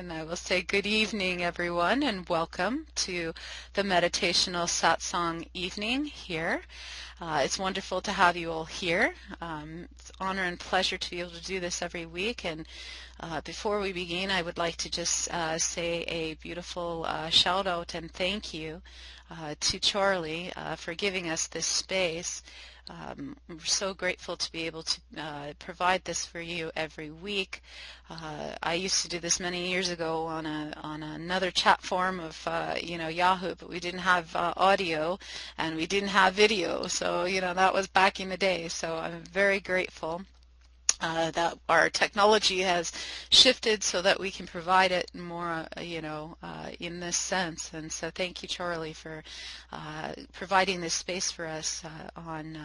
and I will say good evening, everyone, and welcome to the Meditational Satsang evening here. It's wonderful to have you all here. It's an honor and pleasure to be able to do this every week. And before we begin, I would like to just say a beautiful shout out and thank you to Charlie for giving us this space. We're so grateful to be able to provide this for you every week. I used to do this many years ago on another chat form of Yahoo, but we didn't have audio and we didn't have video, so that was back in the day. So I'm very grateful that our technology has shifted so that we can provide it more, in this sense. And so thank you, Charlie, for providing this space for us on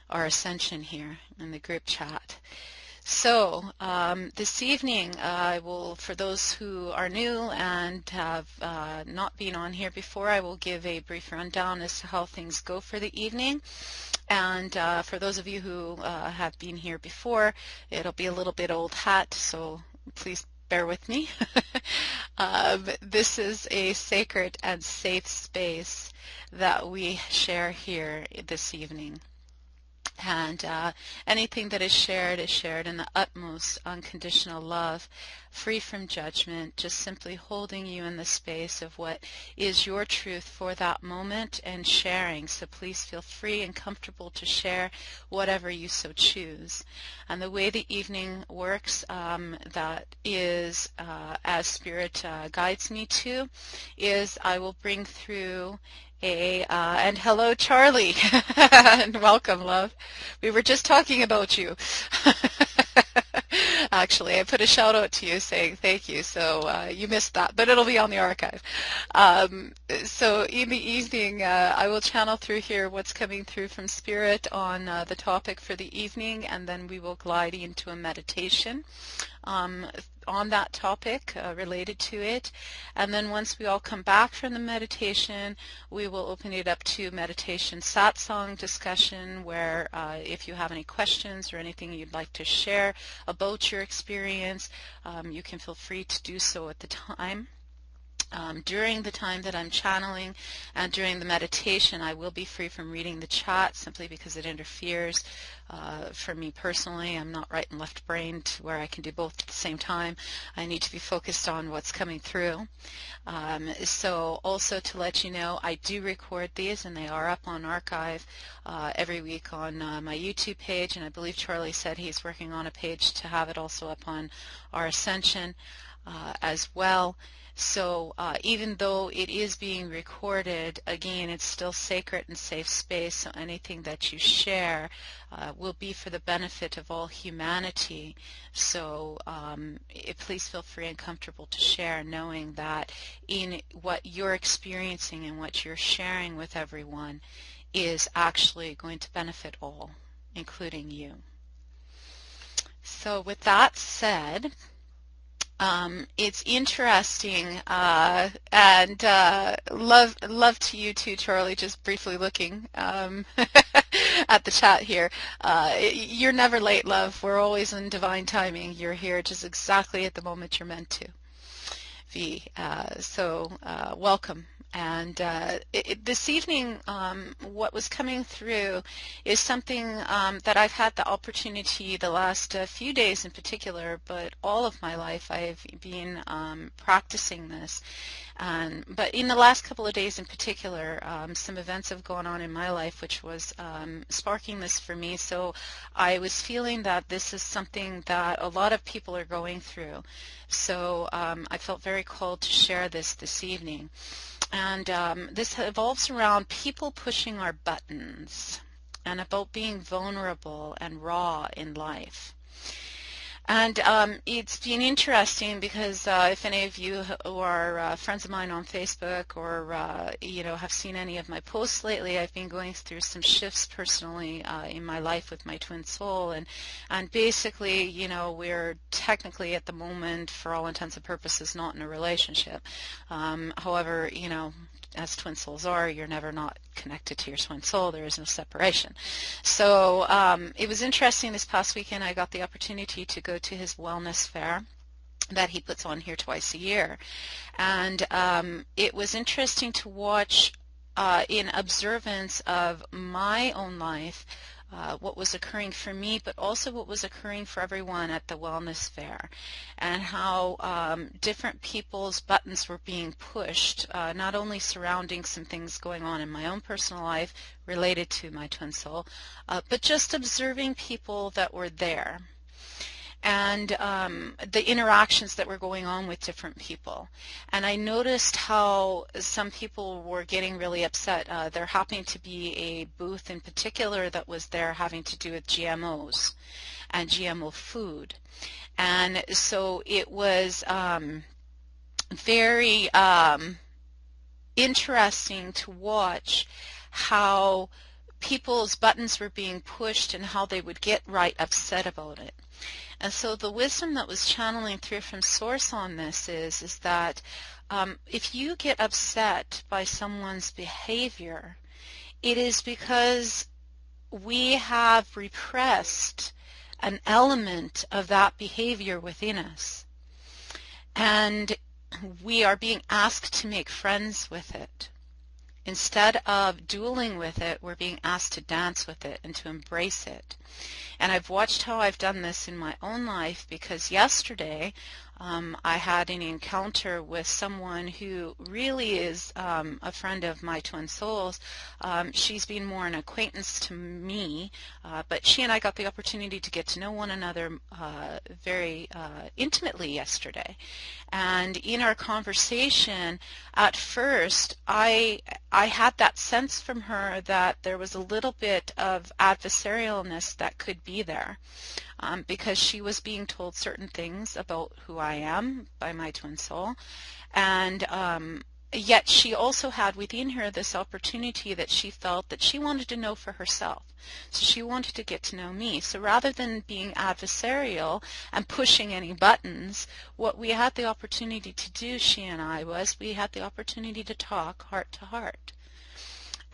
our ascension here in the group chat. So this evening, I will, for those who are new and have not been on here before, I will give a brief rundown as to how things go for the evening. And for those of you who have been here before, it'll be a little bit old hat, so please bear with me. This is a sacred and safe space that we share here this evening. And anything that is shared in the utmost unconditional love, free from judgment, just simply holding you in the space of what is your truth for that moment and sharing. So please feel free and comfortable to share whatever you so choose. And the way the evening works, that is as Spirit guides me to, is I will bring through and hello, Charlie, and welcome, love. We were just talking about you. Actually, I put a shout out to you saying thank you, so you missed that, but it'll be on the archive. So in the evening, I will channel through here what's coming through from Spirit on the topic for the evening, and then we will glide into a meditation on that topic related to it. And then once we all come back from the meditation, we will open it up to meditation satsang discussion, where if you have any questions or anything you'd like to share about your experience, you can feel free to do so at the time. During the time that I'm channeling and during the meditation, I will be free from reading the chat simply because it interferes. For me personally, I'm not right and left brained where I can do both at the same time. I need to be focused on what's coming through. So also to let you know, I do record these and they are up on archive every week on my YouTube page, and I believe Charlie said he's working on a page to have it also up on our Ascension as well. So even though it is being recorded, again, it's still sacred and safe space, so anything that you share will be for the benefit of all humanity. So please feel free and comfortable to share, knowing that in what you're experiencing and what you're sharing with everyone is actually going to benefit all, including you. So with that said, it's interesting, and love to you too, Charlie, just briefly looking at the chat here. You're never late, love. We're always in divine timing. You're here just exactly at the moment you're meant to be. So welcome. And this evening, what was coming through is something that I've had the opportunity the last few days in particular, but all of my life I've been practicing this. But in the last couple of days in particular, some events have gone on in my life which was sparking this for me. So I was feeling that this is something that a lot of people are going through. So I felt very called to share this evening. And this evolves around people pushing our buttons and about being vulnerable and raw in life. And it's been interesting because if any of you who are friends of mine on Facebook or have seen any of my posts lately, I've been going through some shifts personally in my life with my twin soul, and basically, we're technically at the moment, for all intents and purposes, not in a relationship. However, as twin souls are, you're never not connected to your twin soul. There is no separation. So it was interesting this past weekend. I got the opportunity to go to his wellness fair. that he puts on here twice a year. And it was interesting to watch in observance of my own life what was occurring for me, but also what was occurring for everyone at the wellness fair, and how different people's buttons were being pushed, not only surrounding some things going on in my own personal life related to my twin soul, but just observing people that were there, and the interactions that were going on with different people. And I noticed how some people were getting really upset. There happened to be a booth in particular that was there having to do with GMOs and GMO food. And so it was very interesting to watch how people's buttons were being pushed and how they would get right upset about it. And so the wisdom that was channeling through from Source on this is that if you get upset by someone's behavior, it is because we have repressed an element of that behavior within us. And we are being asked to make friends with it. Instead of dueling with it, we're being asked to dance with it and to embrace it. And I've watched how I've done this in my own life, because yesterday I had an encounter with someone who really is a friend of my twin souls. She's been more an acquaintance to me, but she and I got the opportunity to get to know one another very intimately yesterday. And in our conversation, at first, I had that sense from her that there was a little bit of adversarialness that could be there. Because she was being told certain things about who I am by my twin soul, and yet she also had within her this opportunity that she felt that she wanted to know for herself. So she wanted to get to know me. So rather than being adversarial and pushing any buttons, what we had the opportunity to do, she and I, was we had the opportunity to talk heart to heart.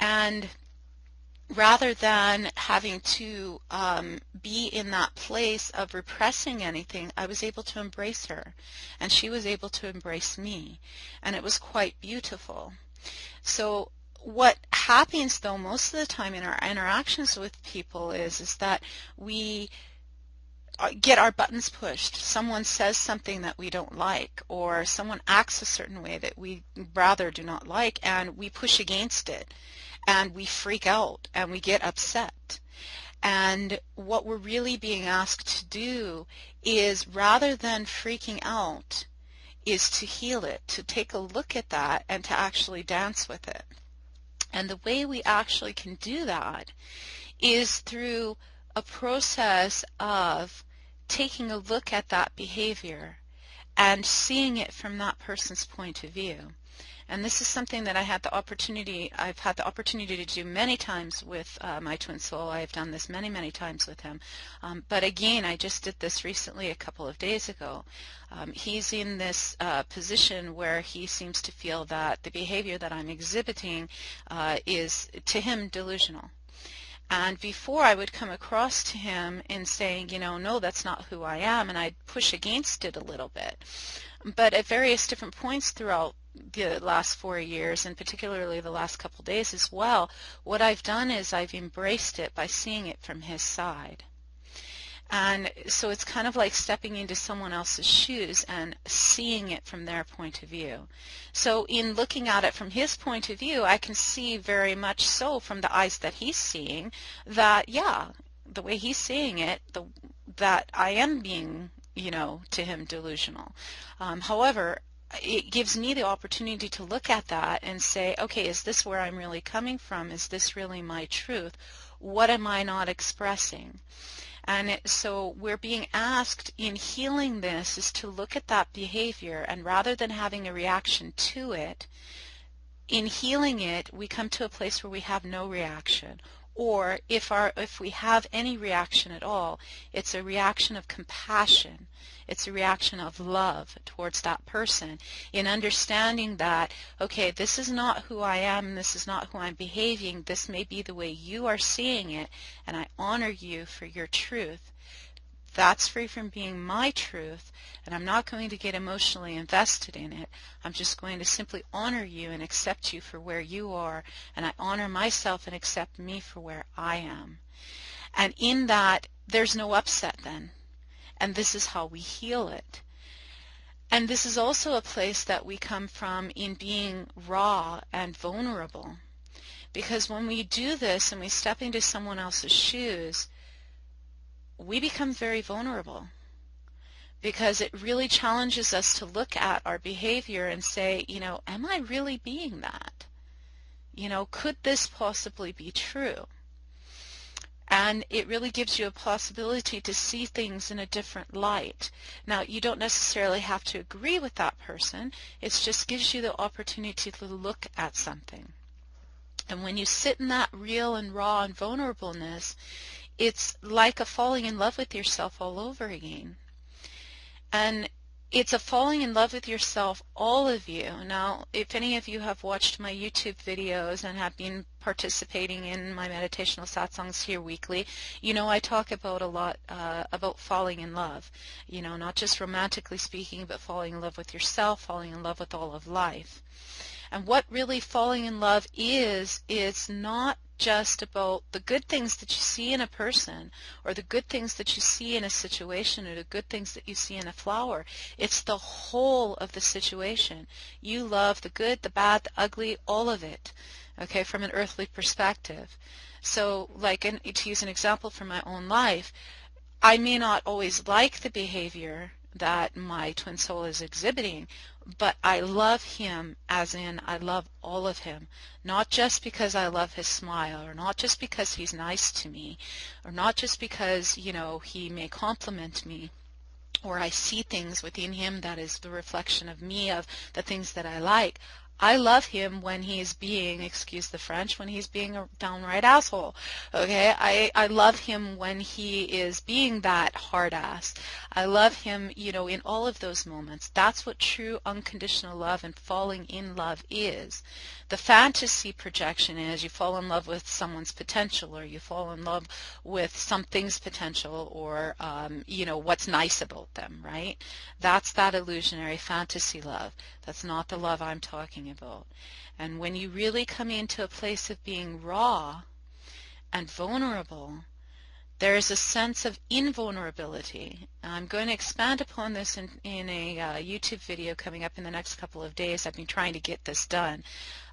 And rather than having to be in that place of repressing anything, I was able to embrace her, and she was able to embrace me, and it was quite beautiful. So what happens, though, most of the time in our interactions with people is that we get our buttons pushed. Someone says something that we don't like, or someone acts a certain way that we rather do not like, and we push against it. And we freak out and we get upset. And what we're really being asked to do is, rather than freaking out, is to heal it, to take a look at that and to actually dance with it. And the way we actually can do that is through a process of taking a look at that behavior and seeing it from that person's point of view. And this is something that I've had the opportunity to do many times with my twin soul. I've done this many, many times with him. But again, I just did this recently a couple of days ago. He's in this position where he seems to feel that the behavior that I'm exhibiting is, to him, delusional. And before, I would come across to him in saying, no, that's not who I am, and I'd push against it a little bit. But at various different points throughout the last 4 years, and particularly the last couple days as well, what I've done is I've embraced it by seeing it from his side. And so it's kind of like stepping into someone else's shoes and seeing it from their point of view. So in looking at it from his point of view, I can see very much so from the eyes that he's seeing that, yeah, the way he's seeing it, that I am being, to him, delusional. However, it gives me the opportunity to look at that and say, okay, is this where I'm really coming from? Is this really my truth? What am I not expressing? And so we're being asked in healing this is to look at that behavior, and rather than having a reaction to it, in healing it, we come to a place where we have no reaction. Or if we have any reaction at all, it's a reaction of compassion. It's a reaction of love towards that person, in understanding that, okay, this is not who I am, this is not who I'm behaving, this may be the way you are seeing it, and I honor you for your truth. That's free from being my truth, and I'm not going to get emotionally invested in it. I'm just going to simply honor you and accept you for where you are, and I honor myself and accept me for where I am. And in that, there's no upset then. And this is how we heal it. And this is also a place that we come from in being raw and vulnerable. Because when we do this and we step into someone else's shoes, we become very vulnerable. Because it really challenges us to look at our behavior and say, am I really being that? Could this possibly be true? And it really gives you a possibility to see things in a different light. Now, you don't necessarily have to agree with that person. It just gives you the opportunity to look at something. And when you sit in that real and raw and vulnerableness, it's like a falling in love with yourself all over again. And it's a falling in love with yourself, all of you. Now, if any of you have watched my YouTube videos and have been participating in my meditational satsangs here weekly, I talk about a lot about falling in love. Not just romantically speaking, but falling in love with yourself, falling in love with all of life. And what really falling in love is, it's not just about the good things that you see in a person, or the good things that you see in a situation, or the good things that you see in a flower. It's the whole of the situation. You love the good, the bad, the ugly, all of it, okay, from an earthly perspective. So, to use an example from my own life, I may not always like the behavior that my twin soul is exhibiting, but I love him, as in I love all of him, not just because I love his smile, or not just because he's nice to me, or not just because, he may compliment me, or I see things within him that is the reflection of me, of the things that I like. I love him when he is being, excuse the French, when he's being a downright asshole. Okay? I love him when he is being that hard ass. I love him, in all of those moments. That's what true unconditional love and falling in love is. The fantasy projection is you fall in love with someone's potential, or you fall in love with something's potential, or, what's nice about them, right? That's that illusionary fantasy love. That's not the love I'm talking about. And when you really come into a place of being raw and vulnerable, there is a sense of invulnerability. I'm going to expand upon this in a YouTube video coming up in the next couple of days. I've been trying to get this done,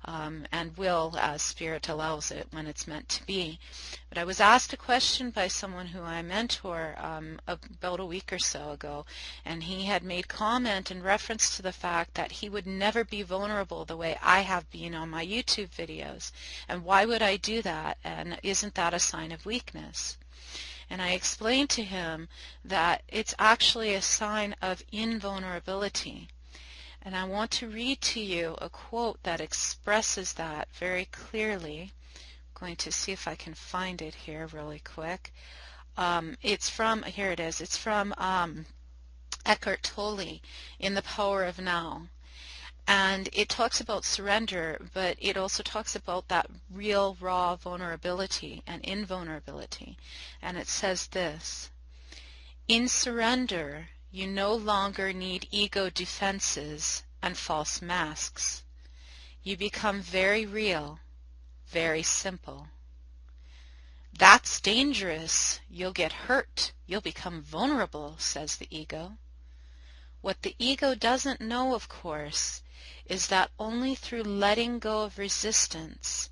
and will, as Spirit allows it, when it's meant to be. But I was asked a question by someone who I mentor about a week or so ago, and he had made comment in reference to the fact that he would never be vulnerable the way I have been on my YouTube videos. And why would I do that? And isn't that a sign of weakness? And I explained to him that it's actually a sign of invulnerability. And I want to read to you a quote that expresses that very clearly. I'm going to see if I can find it here really quick. It's from Eckhart Tolle in The Power of Now. And it talks about surrender, but it also talks about that real, raw vulnerability and invulnerability. And it says this: in surrender, you no longer need ego defenses and false masks. You become very real, very simple. That's dangerous. You'll get hurt. You'll become vulnerable, says the ego. What the ego doesn't know, of course, is that only through letting go of resistance,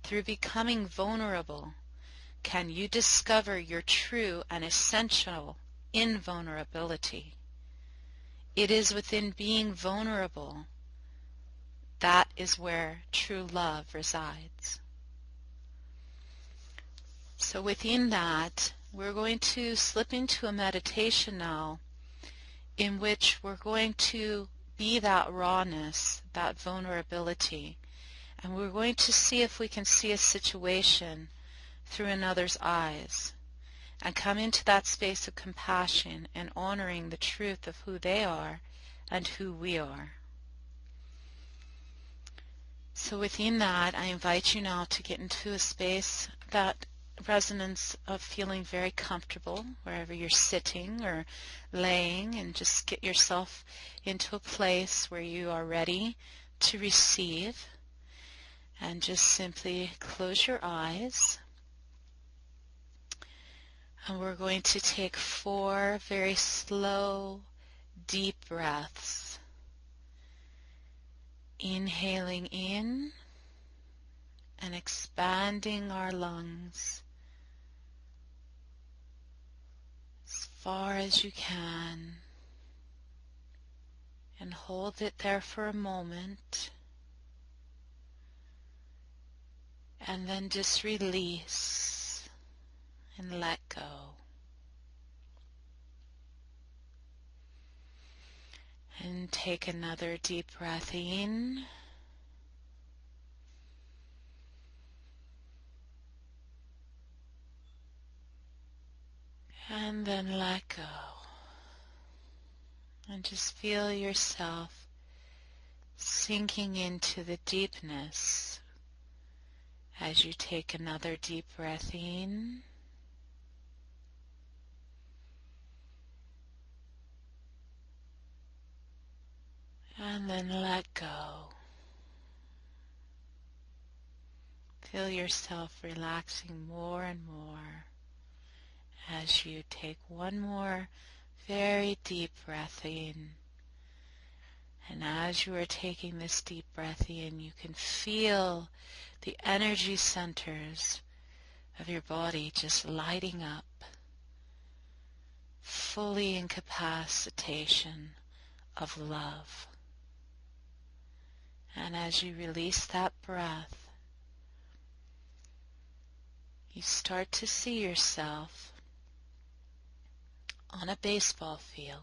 through becoming vulnerable, can you discover your true and essential invulnerability. It is within being vulnerable that is where true love resides. So within that, we're going to slip into a meditation now in which we're going to be that rawness, that vulnerability, and we're going to see if we can see a situation through another's eyes and come into that space of compassion and honoring the truth of who they are and who we are. So within that, I invite you now to get into a space that resonance of feeling very comfortable wherever you're sitting or laying, and just get yourself into a place where you are ready to receive. And just simply close your eyes. And we're going to take 4 very slow, deep breaths. Inhaling in and expanding our lungs as far as you can, and hold it there for a moment, and then just release and let go. And take another deep breath in. And then let go. And just feel yourself sinking into the deepness as you take another deep breath in. And then let go. Feel yourself relaxing more and more as you take one more very deep breath in. And as you are taking this deep breath in, you can feel the energy centers of your body just lighting up, fully in capacitation of love. And as you release that breath, you start to see yourself on a baseball field.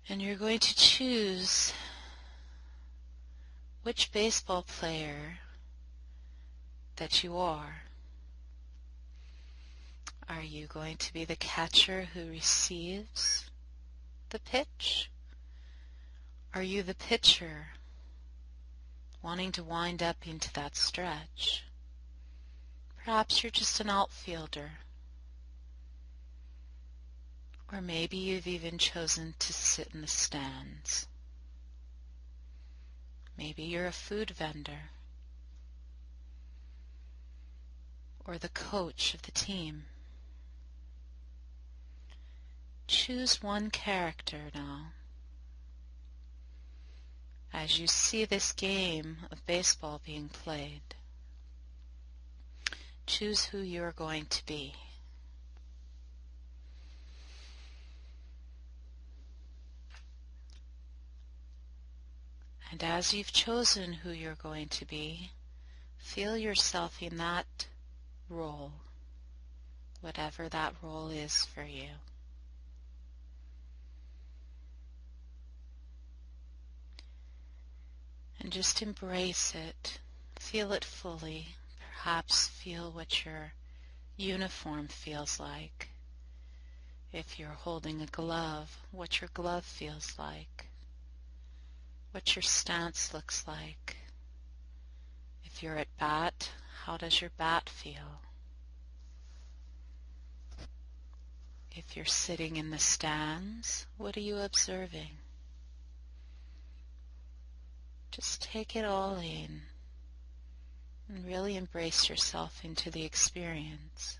And you're going to choose which baseball player that you are. Are you going to be the catcher who receives the pitch? Are you the pitcher wanting to wind up into that stretch? Perhaps you're just an outfielder. Or maybe you've even chosen to sit in the stands. Maybe you're a food vendor, or the coach of the team. Choose one character now. As you see this game of baseball being played, choose who you're going to be. And as you've chosen who you're going to be, feel yourself in that role, whatever that role is for you. And just embrace it. Feel it fully. Perhaps feel what your uniform feels like. If you're holding a glove, what your glove feels like. What your stance looks like. If you're at bat, how does your bat feel? If you're sitting in the stands, what are you observing? Just take it all in and really embrace yourself into the experience.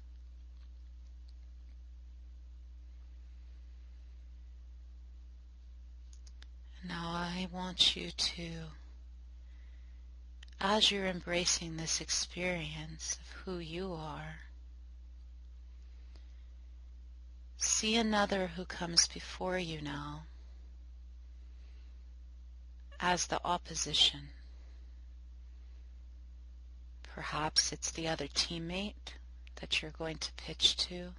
Now I want you to, as you're embracing this experience of who you are, see another who comes before you now as the opposition. Perhaps it's the other teammate that you're going to pitch to.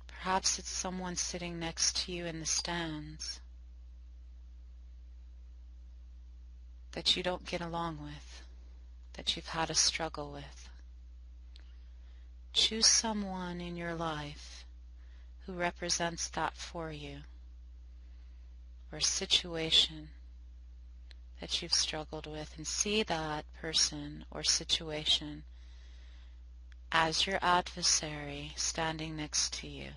Perhaps it's someone sitting next to you in the stands that you don't get along with, that you've had a struggle with. Choose someone in your life who represents that for you, or a situation that you've struggled with, and see that person or situation as your adversary standing next to you.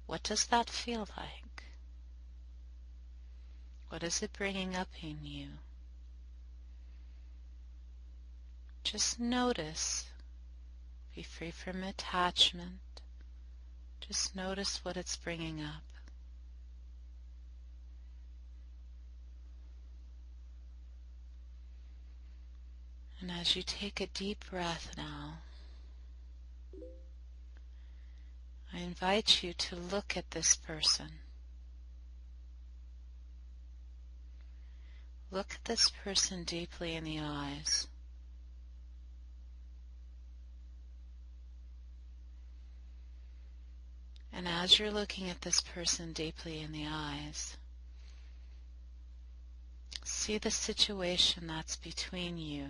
What does that feel like? What is it bringing up in you? Just notice. Be free from attachment. Just notice what it's bringing up. And as you take a deep breath now, I invite you to look at this person. Look at this person deeply in the eyes. And as you're looking at this person deeply in the eyes, see the situation that's between you,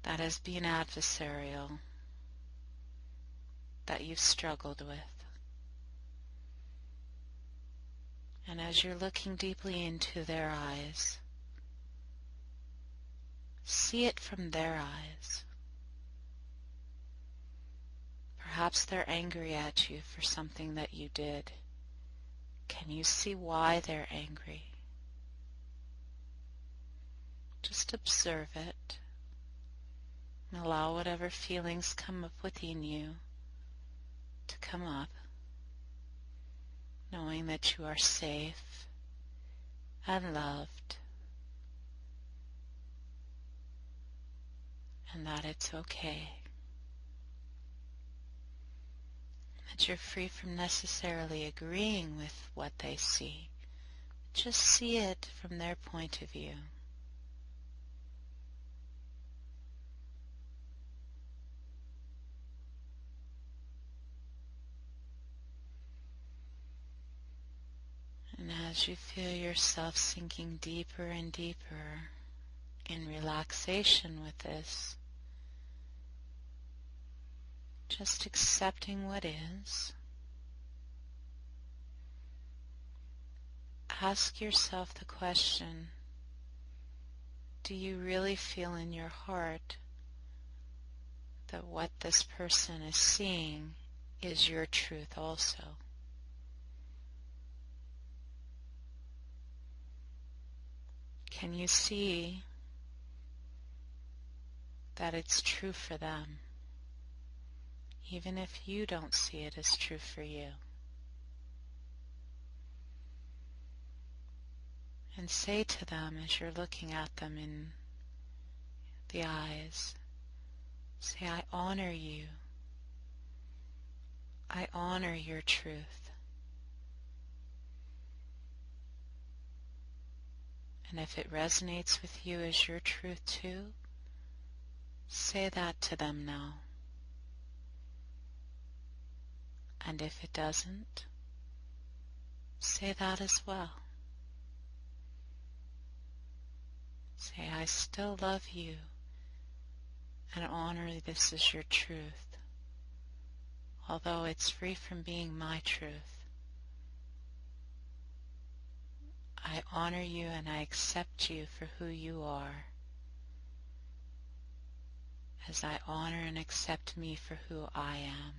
that has been adversarial, that you've struggled with. And as you're looking deeply into their eyes, see it from their eyes. Perhaps they're angry at you for something that you did. Can you see why they're angry? Just observe it and allow whatever feelings come up within you to come up, knowing that you are safe and loved and that it's okay. That you're free from necessarily agreeing with what they see. Just see it from their point of view. And as you feel yourself sinking deeper and deeper in relaxation with this, just accepting what is, ask yourself the question, do you really feel in your heart that what this person is seeing is your truth also? Can you see that it's true for them, even if you don't see it as true for you? And say to them as you're looking at them in the eyes, say, I honor you. I honor your truth. And if it resonates with you as your truth too, say that to them now. And if it doesn't, say that as well. Say, I still love you and honor this as your truth, although it's free from being my truth. I honor you and I accept you for who you are, as I honor and accept me for who I am.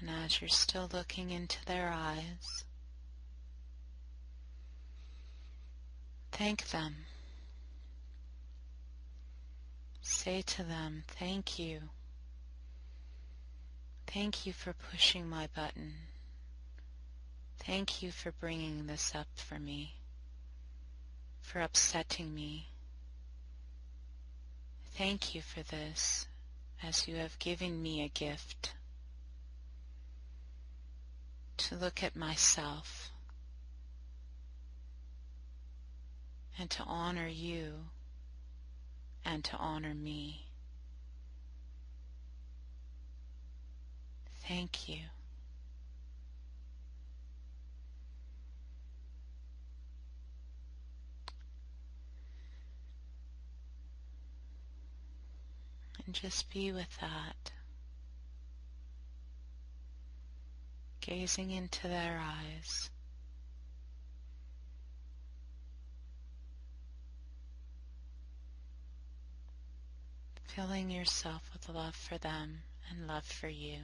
And as you're still looking into their eyes, thank them. Say to them, thank you. Thank you for pushing my button. Thank you for bringing this up for me, for upsetting me. Thank you for this, as you have given me a gift to look at myself and to honor you and to honor me. Thank you. And just be with that, gazing into their eyes. Filling yourself with love for them and love for you.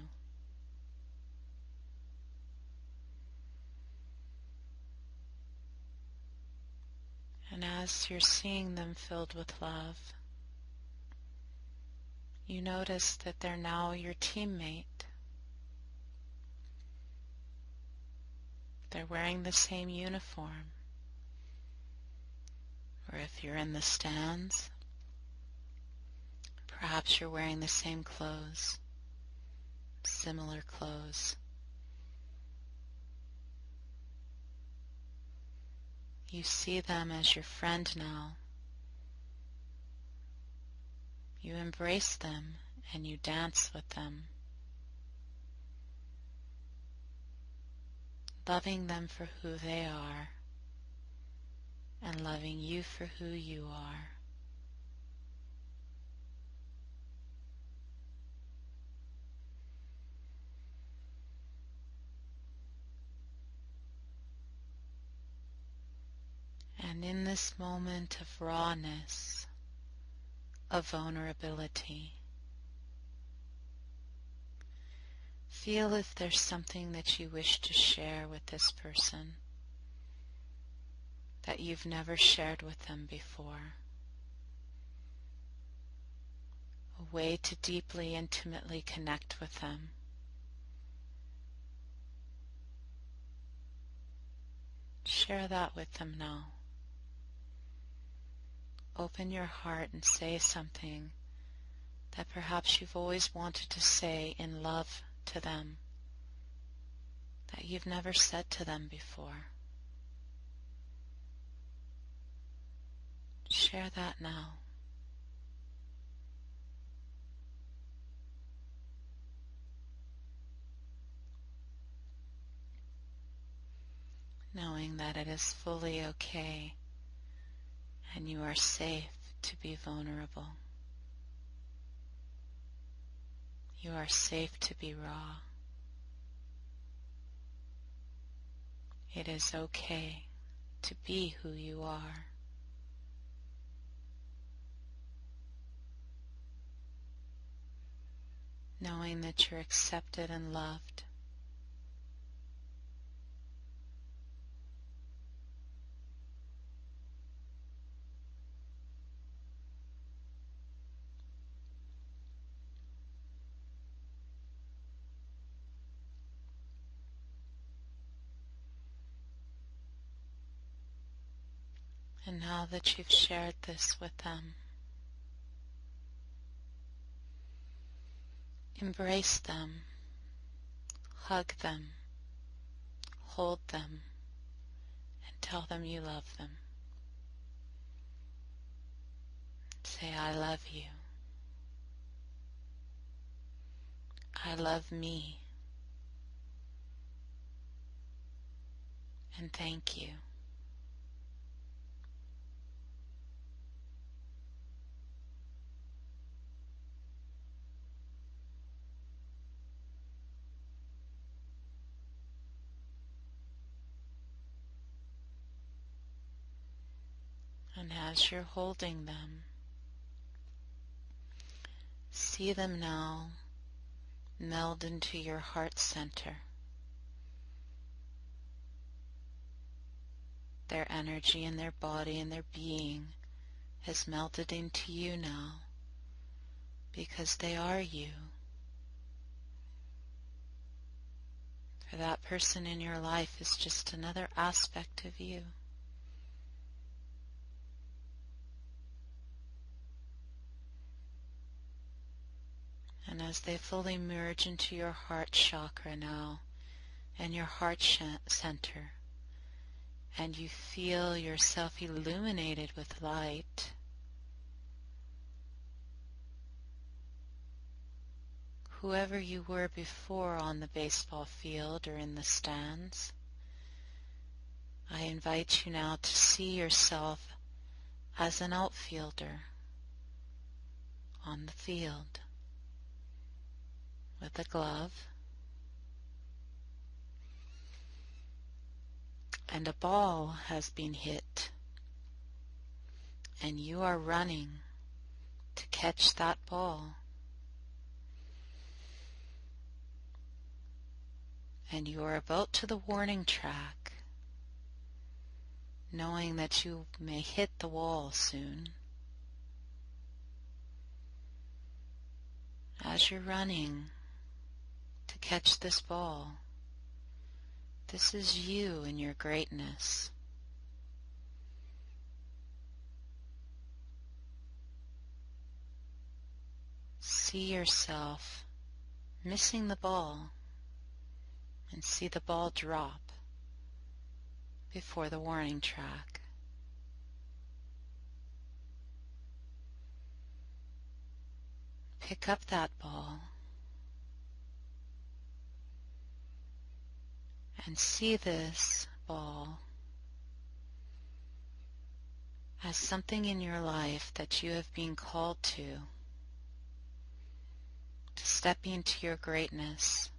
And as you're seeing them filled with love, you notice that they're now your teammate. They're wearing the same uniform. Or if you're in the stands, perhaps you're wearing the same clothes, similar clothes. You see them as your friend now. You embrace them and you dance with them, loving them for who they are and loving you for who you are. And in this moment of rawness, of vulnerability, feel if there's something that you wish to share with this person that you've never shared with them before. A way to deeply, intimately connect with them. Share that with them now. Open your heart and say something that perhaps you've always wanted to say in love to them, that you've never said to them before. Share that now. Knowing that it is fully okay and you are safe to be vulnerable. You are safe to be raw. It is okay to be who you are. Knowing that you're accepted and loved. And now that you've shared this with them, embrace them, hug them, hold them, and tell them you love them. Say, I love you. I love me. And thank you. And as you're holding them, see them now meld into your heart center. Their energy and their body and their being has melted into you now because they are you. For that person in your life is just another aspect of you. And as they fully merge into your heart chakra now and your heart center, and you feel yourself illuminated with light, whoever you were before on the baseball field or in the stands, I invite you now to see yourself as an outfielder, on the field with a glove, and a ball has been hit, and you are running to catch that ball, and you are about to the warning track, knowing that you may hit the wall soon. As you're running to catch this ball, this is you in your greatness. See yourself missing the ball and see the ball drop before the warning track. Pick up that ball and see this ball as something in your life that you have been called to step into your greatness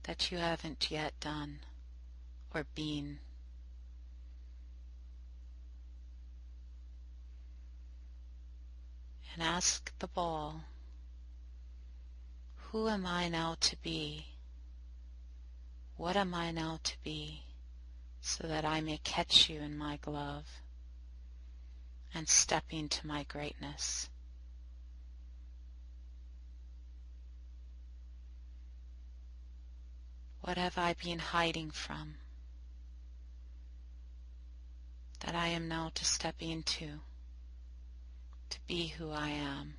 that you haven't yet done or been. And ask the ball, who am I now to be? What am I now to be, so that I may catch you in my glove and step into my greatness? What have I been hiding from that I am now to step into, to be who I am?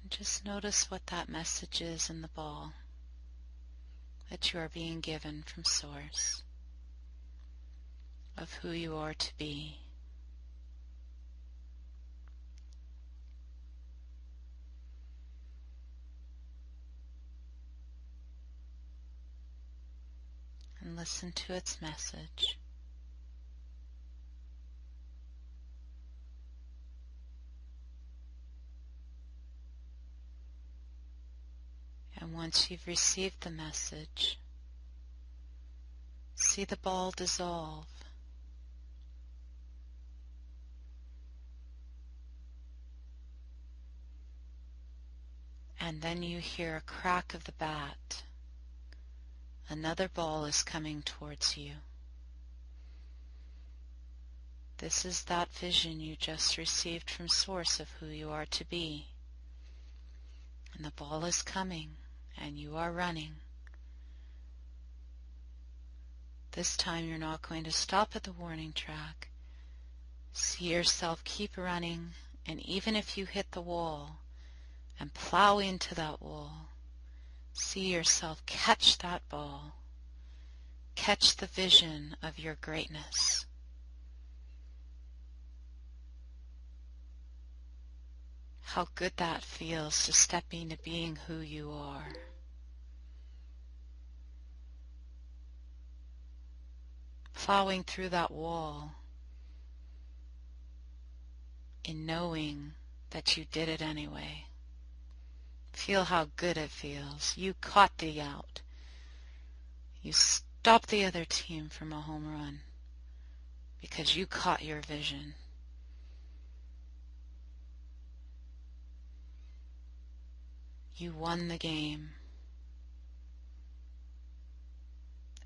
And just notice what that message is in the ball that you are being given from Source of who you are to be. And listen to its message. And once you've received the message, see the ball dissolve. And then you hear a crack of the bat. Another ball is coming towards you. This is that vision you just received from Source of who you are to be. And the ball is coming, and you are running. This time you're not going to stop at the warning track. See yourself keep running, and even if you hit the wall and plow into that wall, see yourself catch that ball. Catch the vision of your greatness. How good that feels to step into being who you are. Plowing through that wall in knowing that you did it anyway. Feel how good it feels. You caught the out. You stopped the other team from a home run because you caught your vision. You won the game.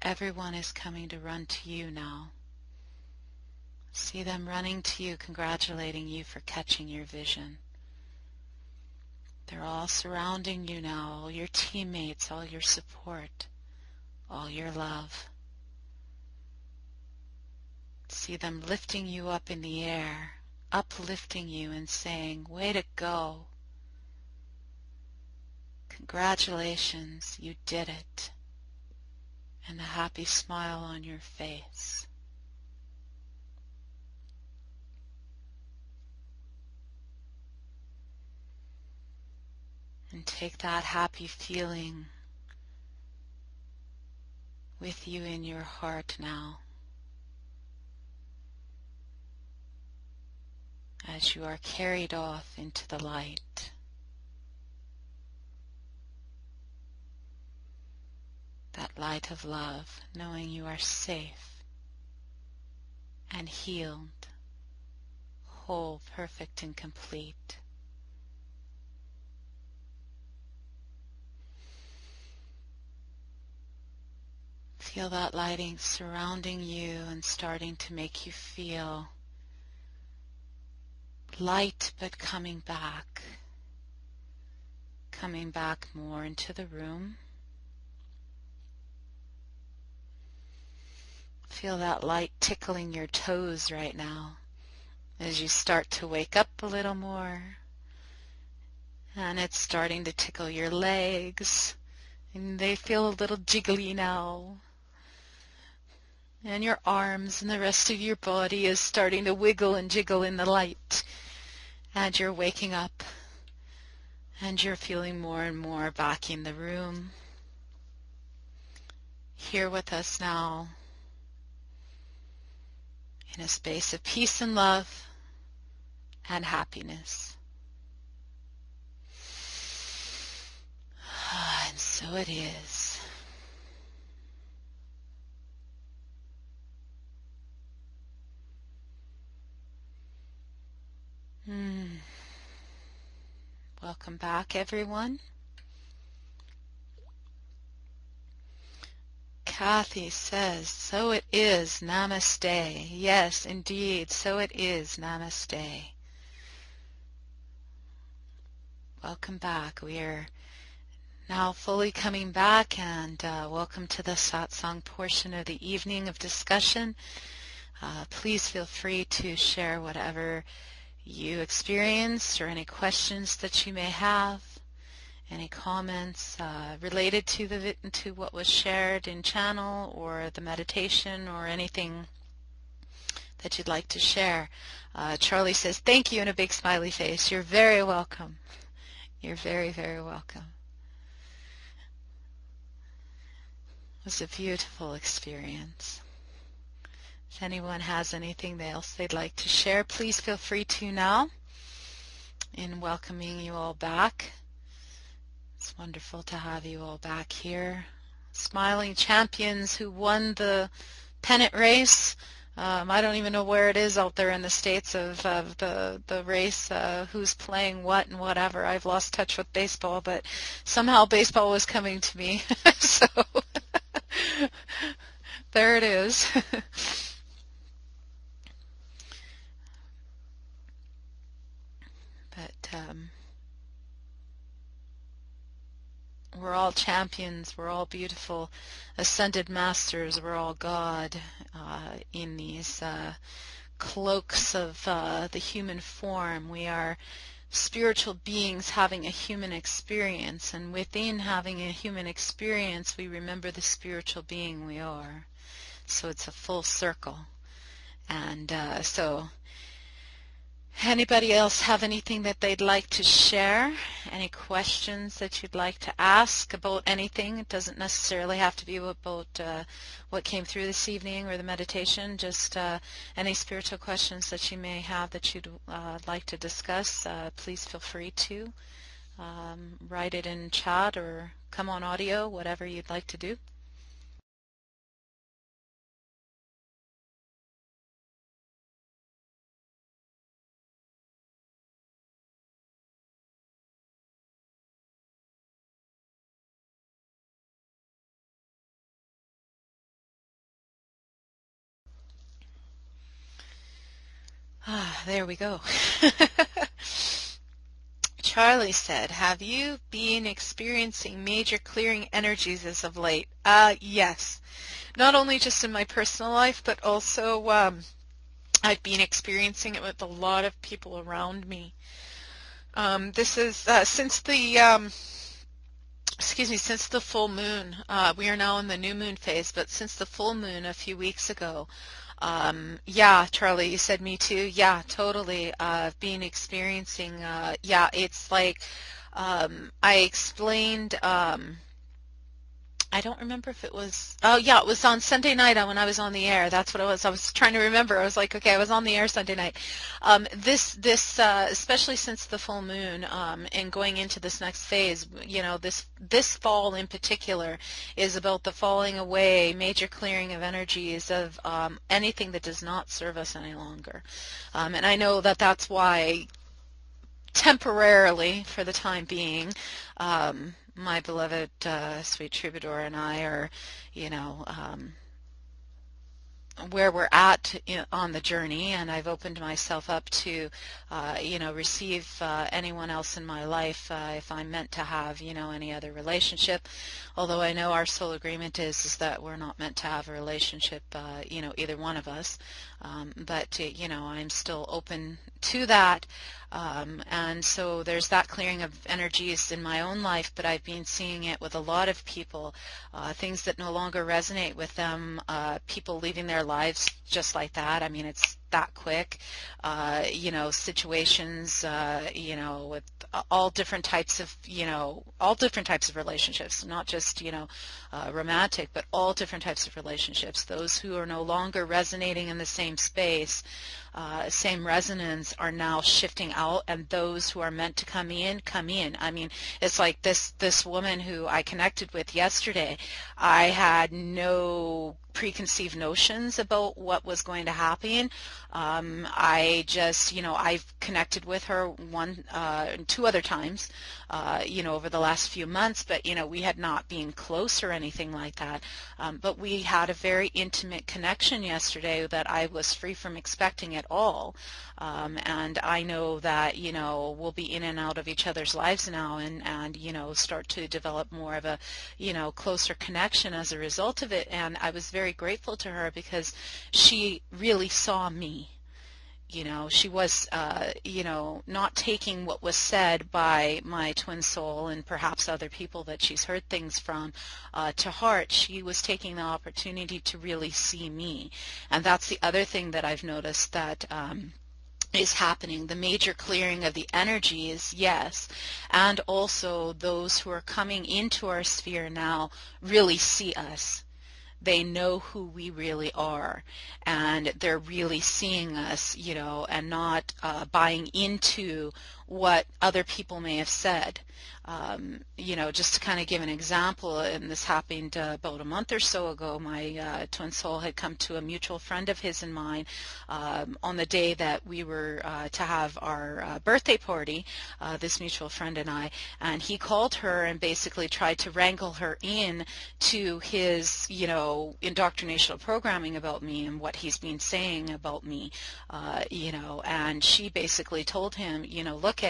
Everyone is coming to run to you now. See them running to you, congratulating you for catching your vision. They're all surrounding you now, all your teammates, all your support, all your love. See them lifting you up in the air, uplifting you and saying, "Way to go. Congratulations, you did it." And a happy smile on your face. And take that happy feeling with you in your heart now, as you are carried off into the light. That light of love, knowing you are safe and healed, whole, perfect, and complete. Feel that lighting surrounding you and starting to make you feel light, but coming back more into the room. Feel that light tickling your toes right now as you start to wake up a little more. And it's starting to tickle your legs, and they feel a little jiggly now. And your arms and the rest of your body is starting to wiggle and jiggle in the light. And you're waking up, and you're feeling more and more back in the room. Here with us now, in a space of peace and love and happiness. And so it is. Welcome back, everyone. Kathy says, so it is, namaste. Yes, indeed, so it is, namaste. Welcome back. We are now fully coming back, and welcome to the Satsang portion of the evening of discussion. Please feel free to share whatever you experienced or any questions that you may have, any comments related to what was shared in channel or the meditation or anything that you'd like to share. Charlie says, thank you, and a big smiley face. You're very welcome. You're very, very welcome. It was a beautiful experience. If anyone has anything else they'd like to share, please feel free to now, in welcoming you all back. It's wonderful to have you all back here. Smiling champions who won the pennant race. I don't even know where it is out there in the States of the race, who's playing what and whatever. I've lost touch with baseball, but somehow baseball was coming to me. So there it is. But we're all champions, we're all beautiful ascended masters, we're all God in these cloaks of the human form. We are spiritual beings having a human experience, and within having a human experience we remember the spiritual being we are. So it's a full circle. And so anybody else have anything that they'd like to share? Any questions that you'd like to ask about anything? It doesn't necessarily have to be about what came through this evening or the meditation, just any spiritual questions that you may have that you'd like to discuss. Please feel free to write it in chat or come on audio, whatever you'd like to do. There we go. Charlie said, have you been experiencing major clearing energies as of late? Yes. Not only just in my personal life, but also I've been experiencing it with a lot of people around me. This is since the since the full moon. We are now in the new moon phase, but since the full moon a few weeks ago, yeah, Charlie, you said me too. Yeah, totally. I've been experiencing, yeah, it's like I explained I don't remember if it was, oh yeah, it was on Sunday night when I was on the air. That's what it was. I was trying to remember. I was like, okay, I was on the air Sunday night. Especially since the full moon, and going into this next phase, this fall in particular is about the falling away, major clearing of energies of anything that does not serve us any longer. And I know that that's why temporarily, for the time being, my beloved sweet troubadour and I are, you know, where we're at on the journey, and I've opened myself up to, receive anyone else in my life if I'm meant to have, any other relationship. Although I know our soul agreement is that we're not meant to have a relationship, either one of us. But I'm still open to that. And so there's that clearing of energies in my own life, but I've been seeing it with a lot of people, things that no longer resonate with them, people leaving their lives just like that. I mean, it's that quick, situations, with all different types of, relationships, not just, romantic, but all different types of relationships. Those who are no longer resonating in the same space, same resonance, are now shifting out, and those who are meant to come in, come in. I mean, it's like this woman who I connected with yesterday. I had no preconceived notions about what was going to happen. I just, I've connected with her two other times, over the last few months, but, we had not been close or anything like that. But we had a very intimate connection yesterday that I was free from expecting at all. And I know that, we'll be in and out of each other's lives now, and start to develop more of a, closer connection as a result of it. And I was very grateful to her because she really saw me. She was, not taking what was said by my twin soul and perhaps other people that she's heard things from to heart. She was taking the opportunity to really see me. And that's the other thing that I've noticed that is happening. The major clearing of the energies, yes, and also those who are coming into our sphere now really see us. They know who we really are, and they're really seeing us, and not buying into what other people may have said. Just to kind of give an example, and this happened about a month or so ago, my twin soul had come to a mutual friend of his and mine on the day that we were to have our birthday party, this mutual friend and I, and he called her and basically tried to wrangle her in to his, indoctrinational programming about me and what he's been saying about me, and she basically told him, look,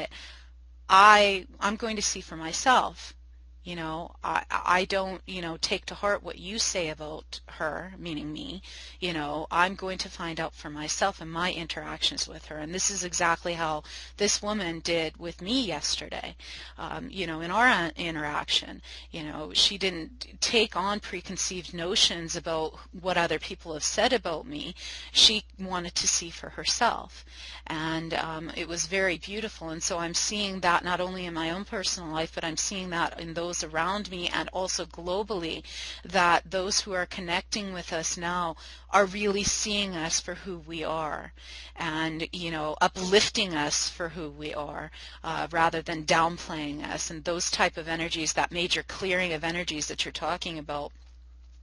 I'm going to see for myself. I don't, take to heart what you say about her, meaning me. I'm going to find out for myself in my interactions with her. And this is exactly how this woman did with me yesterday. In our interaction, she didn't take on preconceived notions about what other people have said about me. She wanted to see for herself. And it was very beautiful. And so I'm seeing that not only in my own personal life, but I'm seeing that in those around me, and also globally, that those who are connecting with us now are really seeing us for who we are, and uplifting us for who we are, rather than downplaying us. And those type of energies, that major clearing of energies that you're talking about,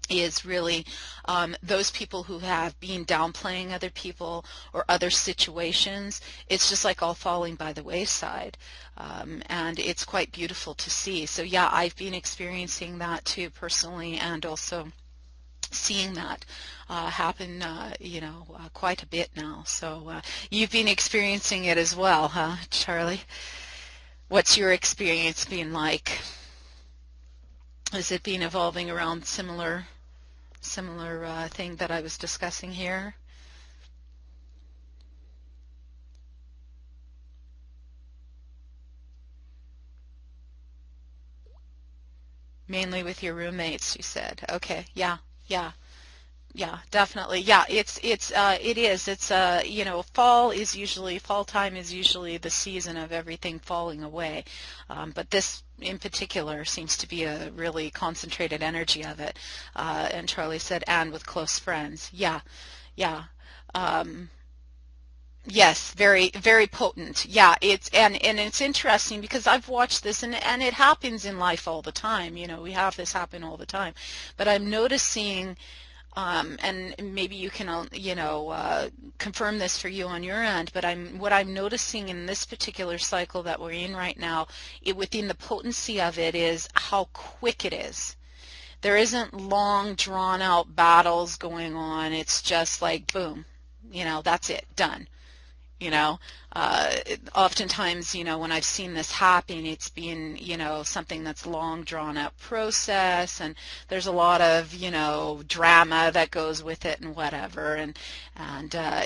is really those people who have been downplaying other people or other situations. It's just like all falling by the wayside, and it's quite beautiful to see. So yeah, I've been experiencing that too personally, and also seeing that happen, quite a bit now. So you've been experiencing it as well, huh, Charlie? What's your experience been like? Has it been evolving around similar thing that I was discussing here? Mainly with your roommates, you said. Okay, yeah, yeah. Yeah, definitely. Yeah, it is. It's fall time is usually the season of everything falling away. But this in particular seems to be a really concentrated energy of it. And Charlie said, and with close friends. Yeah, yeah. Um, Yes, very, very potent. Yeah, and it's interesting because I've watched this and it happens in life all the time. We have this happen all the time. But I'm noticing, and maybe you can, confirm this for you on your end, but what I'm noticing in this particular cycle that we're in right now, within the potency of it is how quick it is. There isn't long, drawn out battles going on. It's just like, boom, that's it, done you know Oftentimes, when I've seen this happen, it's been something that's long drawn out process, and there's a lot of drama that goes with it and whatever, and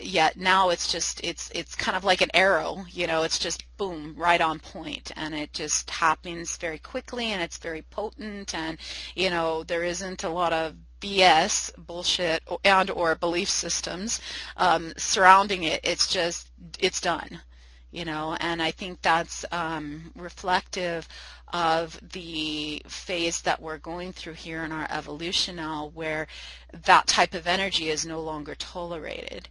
yet now it's kind of like an arrow. It's just boom, right on point, and it just happens very quickly, and it's very potent, and there isn't a lot of BS, bullshit, and or belief systems surrounding it. It's done, and I think that's reflective of the phase that we're going through here in our evolution now, where that type of energy is no longer tolerated.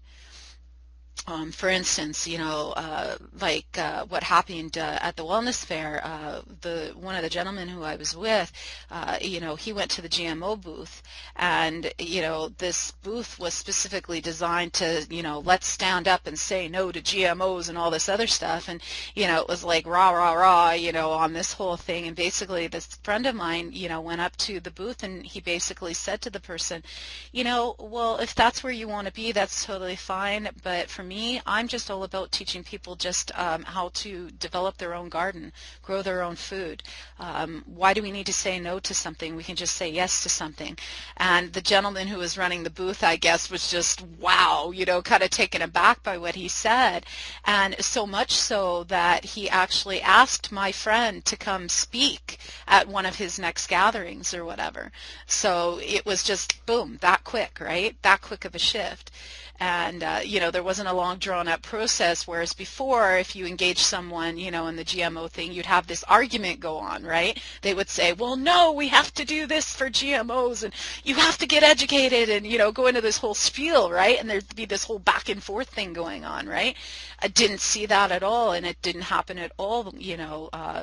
For instance, what happened at the wellness fair, one of the gentlemen who I was with, he went to the GMO booth, and this booth was specifically designed to, let's stand up and say no to GMOs and all this other stuff, and it was like rah rah rah, on this whole thing, and basically this friend of mine, went up to the booth, and he basically said to the person, well, if that's where you want to be, that's totally fine, but for me, I'm just all about teaching people just how to develop their own garden, grow their own food. Why do we need to say no to something? We can just say yes to something. And the gentleman who was running the booth, I guess, was just, wow, kind of taken aback by what he said. And so much so that he actually asked my friend to come speak at one of his next gatherings or whatever. So it was just, boom, that quick, right? That quick of a shift. And, there wasn't a long drawn-out process, whereas before, if you engage someone, in the GMO thing, you'd have this argument go on, right? They would say, well, no, we have to do this for GMOs, and you have to get educated, and, go into this whole spiel, right? And there'd be this whole back and forth thing going on, right? I didn't see that at all, and it didn't happen at all,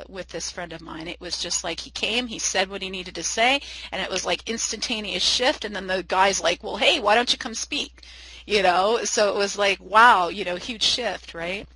with this friend of mine. It was just like he came, he said what he needed to say, and it was like instantaneous shift, and then the guy's like, well, hey, why don't you come speak? So it was like, wow, huge shift, right?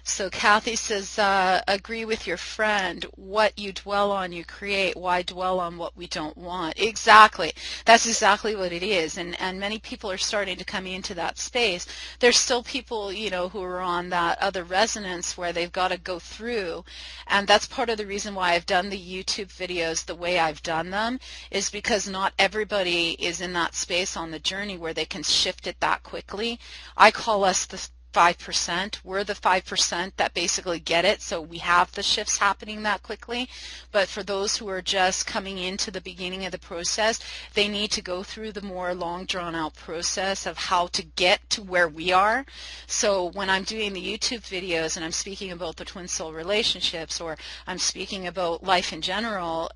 So Kathy says, agree with your friend. What you dwell on, you create. Why dwell on what we don't want? Exactly. That's exactly what it is. And many people are starting to come into that space. There's still people, who are on that other resonance where they've got to go through. And that's part of the reason why I've done the YouTube videos the way I've done them, is because not everybody is in that space on the journey where they can shift it that quickly. I call us the 5%. We're the 5% that basically get it, so we have the shifts happening that quickly. But for those who are just coming into the beginning of the process, they need to go through the more long drawn out process of how to get to where we are. So when I'm doing the YouTube videos and I'm speaking about the twin soul relationships, or I'm speaking about life in general,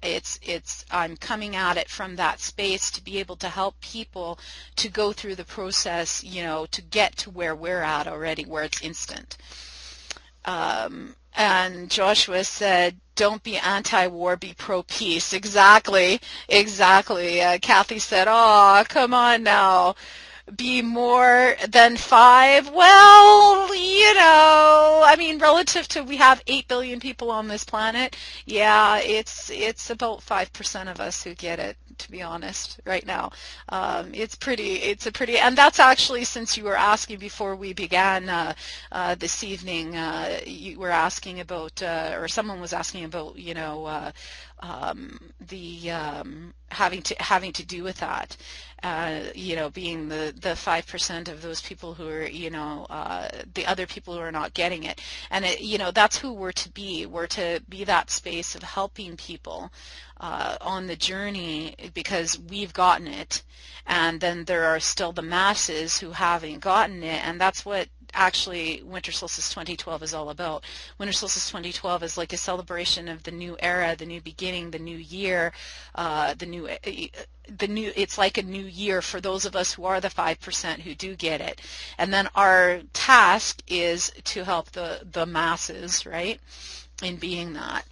I'm coming at it from that space to be able to help people to go through the process, to get to where we're at already, where it's instant. And Joshua said, don't be anti-war, be pro-peace. Exactly. Kathy said, oh, come on now. Be more than 5? Well, relative to we have 8 billion people on this planet, yeah, it's about 5% of us who get it, to be honest, right now. And that's actually, since you were asking before we began this evening, you were asking about, or someone was asking about, having to do with that. Being the 5% of those people who are, the other people who are not getting it. And that's who we're to be. We're to be that space of helping people on the journey, because we've gotten it. And then there are still the masses who haven't gotten it, and that's what actually Winter Solstice 2012 is all about. Winter Solstice 2012 is like a celebration of the new era, the new beginning, the new year, it's like a new year for those of us who are the 5% who do get it. And then our task is to help the masses, right, in being that.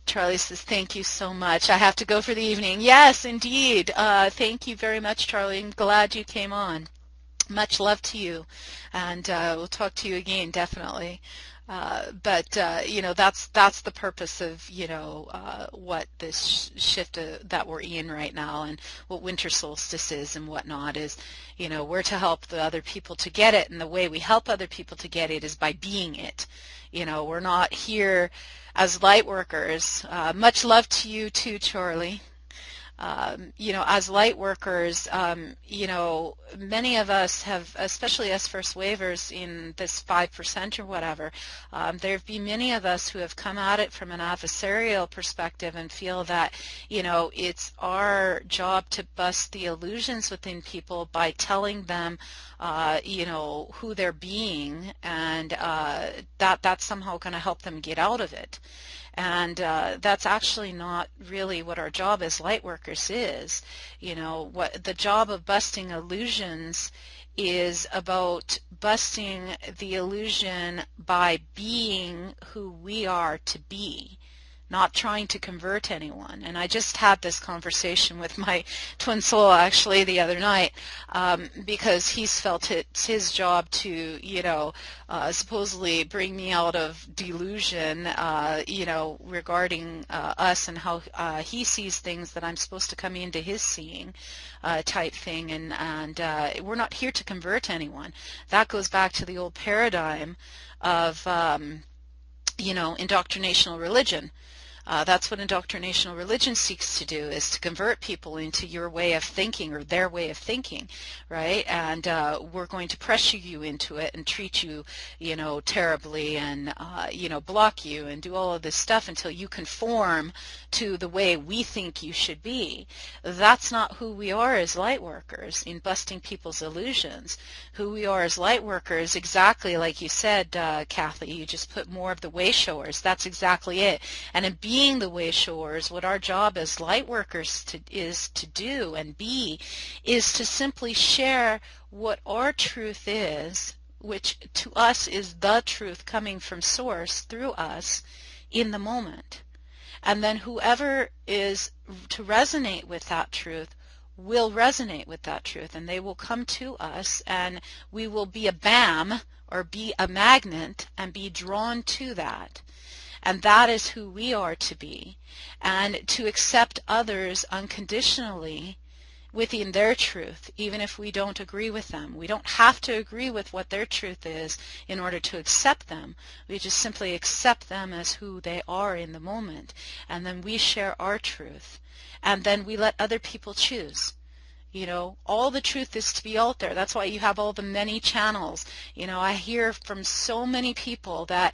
Charlie says, thank you so much. I have to go for the evening. Yes, indeed. Thank you very much, Charlie. I'm glad you came on. Much love to you, and we'll talk to you again, definitely. But that's the purpose of what this shift that we're in right now, and what winter solstice is and whatnot is. We're to help the other people to get it, and the way we help other people to get it is by being it. We're not here as light workers. Much love to you too, Charlie. As light workers, many of us have, especially us first wavers in this 5% or whatever, there have been many of us who have come at it from an adversarial perspective and feel that, it's our job to bust the illusions within people by telling them, who they're being, and that's somehow going to help them get out of it. And that's actually not really what our job as light workers is. What the job of busting illusions is about busting the illusion by being who we are to be, not trying to convert anyone. And I just had this conversation with my twin soul actually the other night, because he's felt it's his job to, supposedly bring me out of delusion, regarding us and how he sees things that I'm supposed to come into his seeing, type thing. And we're not here to convert anyone. That goes back to the old paradigm of, indoctrinational religion. That's what indoctrinational religion seeks to do, is to convert people into your way of thinking or their way of thinking, right? And we're going to pressure you into it and treat you, terribly, and, block you and do all of this stuff until you conform to the way we think you should be. That's not who we are as light workers in busting people's illusions. Who we are as light workers, exactly like you said, Kathy, you just put more of the way showers. That's exactly it. And in being the way showers, what our job as light workers is to do and be is to simply share what our truth is, which to us is the truth coming from source through us in the moment. And then whoever is to resonate with that truth will resonate with that truth, and they will come to us, and we will be a BAM, or be a magnet, and be drawn to that. And that is who we are to be, and to accept others unconditionally within their truth, even if we don't agree with them. We don't have to agree with what their truth is in order to accept them. We just simply accept them as who they are in the moment, and then we share our truth, and then we let other people choose. All the truth is to be out there. That's why you have all the many channels. I hear from so many people that,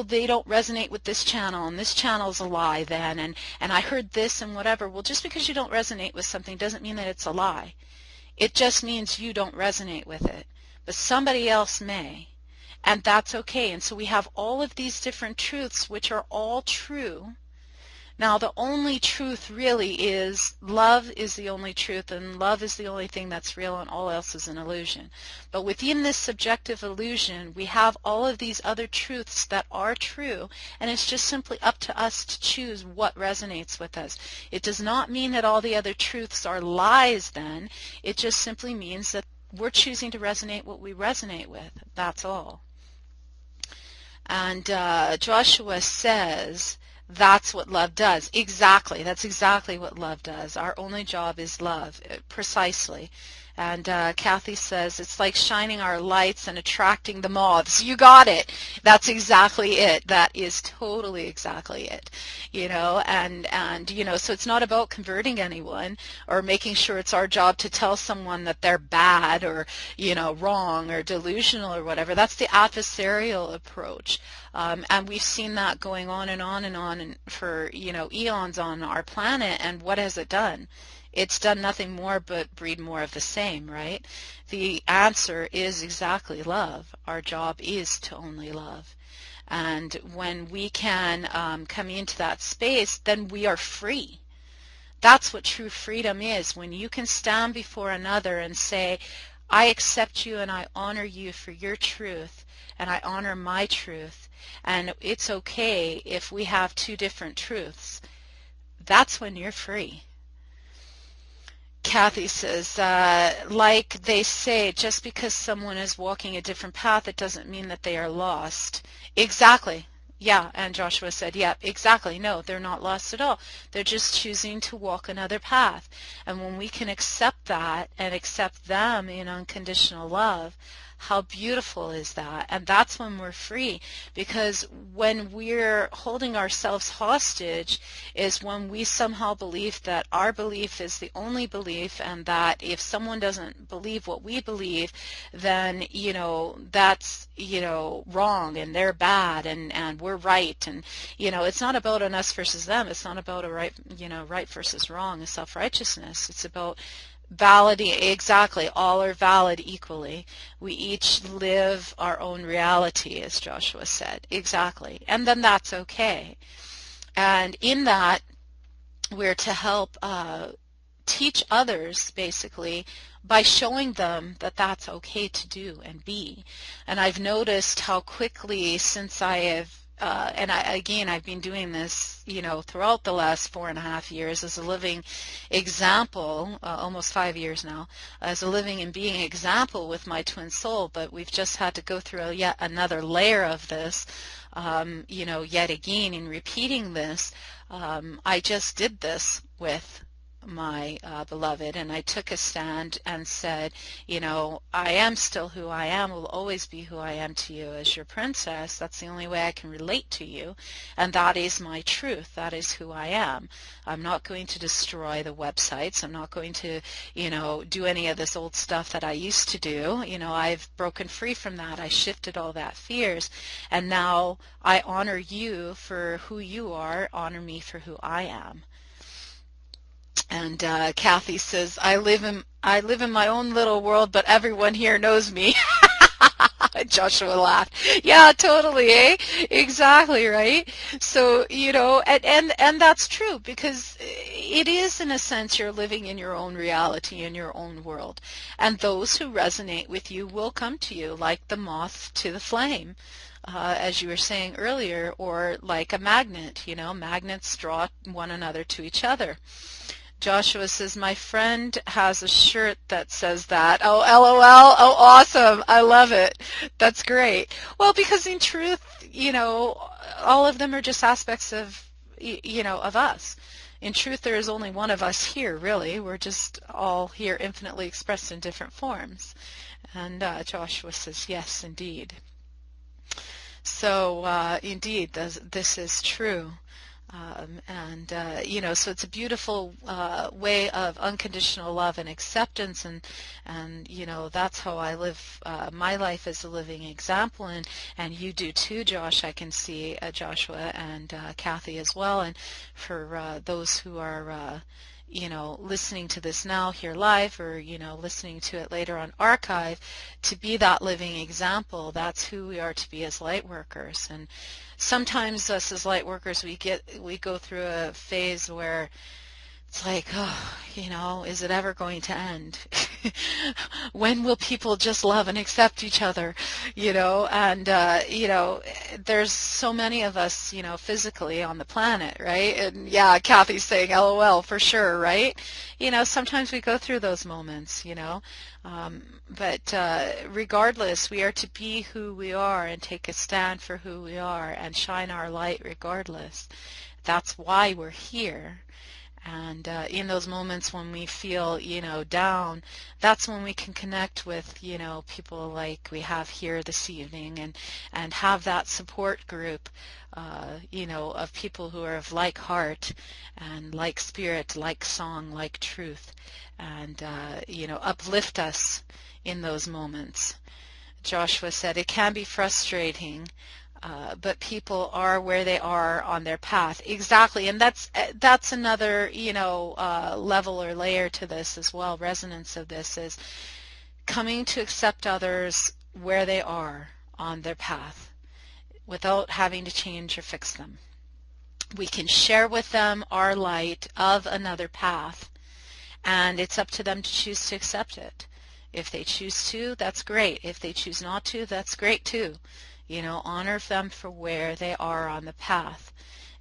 they don't resonate with this channel, and this channel's a lie then, and I heard this and whatever. Well, just because you don't resonate with something doesn't mean that it's a lie. It just means you don't resonate with it. But somebody else may, and that's okay. And so we have all of these different truths, which are all true. Now, the only truth really is love is the only truth, and love is the only thing that's real, and all else is an illusion. But within this subjective illusion, we have all of these other truths that are true, and it's just simply up to us to choose what resonates with us. It does not mean that all the other truths are lies then. It just simply means that we're choosing to resonate what we resonate with. That's all. And Joshua says, that's what love does. Exactly. That's exactly what love does. Our only job is love, precisely. And Kathy says, it's like shining our lights and attracting the moths. You got it. That's exactly it. That is totally exactly it. So it's not about converting anyone or making sure it's our job to tell someone that they're bad or, wrong or delusional or whatever. That's the adversarial approach. And we've seen that going on and on and on for, eons on our planet. And what has it done? It's done nothing more but breed more of the same, right? The answer is exactly love. Our job is to only love. And when we can come into that space, then we are free. That's what true freedom is. When you can stand before another and say, I accept you and I honor you for your truth, and I honor my truth, and it's okay if we have two different truths. That's when you're free. Kathy says, like they say, just because someone is walking a different path, it doesn't mean that they are lost. Exactly. Yeah, and Joshua said, yeah, exactly. No, they're not lost at all. They're just choosing to walk another path. And when we can accept that and accept them in unconditional love, how beautiful is that? And that's when we're free, because when we're holding ourselves hostage is when we somehow believe that our belief is the only belief, and that if someone doesn't believe what we believe, then, that's, wrong, and they're bad, and we're right. And, it's not about an us versus them. It's not about a right, right versus wrong, a self-righteousness. It's about validity. Exactly. All are valid equally. We each live our own reality, as Joshua said. Exactly. And then that's okay. And in that, we're to help teach others, basically, by showing them that that's okay to do and be. And I've noticed how quickly, since I have I've been doing this, throughout the last 4.5 years as a living example, almost 5 years now, as a living and being example with my twin soul. But we've just had to go through yet another layer of this, yet again in repeating this. I just did this with my beloved, and I took a stand and said, I am still who I am, will always be who I am to you as your princess. That's the only way I can relate to you, and that is my truth. That is who I am. I'm not going to destroy the websites. I'm not going to, do any of this old stuff that I used to do. I've broken free from that. I shifted all that fears, and now I honor you for who you are. Honor me for who I am. And Kathy says, I live in my own little world, but everyone here knows me. Joshua laughed. Yeah, totally, eh? Exactly, right? So, and that's true, because it is, in a sense, you're living in your own reality, in your own world. And those who resonate with you will come to you, like the moth to the flame, as you were saying earlier, or like a magnet. Magnets draw one another to each other. Joshua says, my friend has a shirt that says that. Oh, LOL. Oh, awesome. I love it. That's great. Well, because in truth, all of them are just aspects of, of us. In truth, there is only one of us here, really. We're just all here infinitely expressed in different forms. And Joshua says, yes, indeed. So, indeed, this is true. So it's a beautiful way of unconditional love and acceptance, and that's how I live my life as a living example, and you do too, Josh. I can see Joshua and Kathy as well, and for those who are listening to this now here live, or listening to it later on archive, to be that living example. That's who we are to be as light workers. And sometimes us as light workers, we go through a phase where it's like, is it ever going to end? When will people just love and accept each other? There's so many of us, physically on the planet, right? And yeah, Kathy's saying LOL for sure, right? Sometimes we go through those moments, but regardless, we are to be who we are and take a stand for who we are and shine our light regardless. That's why we're here. And in those moments when we feel, down, that's when we can connect with, people like we have here this evening, and have that support group, of people who are of like heart and like spirit, like song, like truth, and, uplift us in those moments. Joshua said, it can be frustrating, but people are where they are on their path. Exactly, and that's another, level or layer to this as well. Resonance of this is coming to accept others where they are on their path without having to change or fix them. We can share with them our light of another path, and it's up to them to choose to accept it. If they choose to, that's great. If they choose not to, that's great too. Honor them for where they are on the path.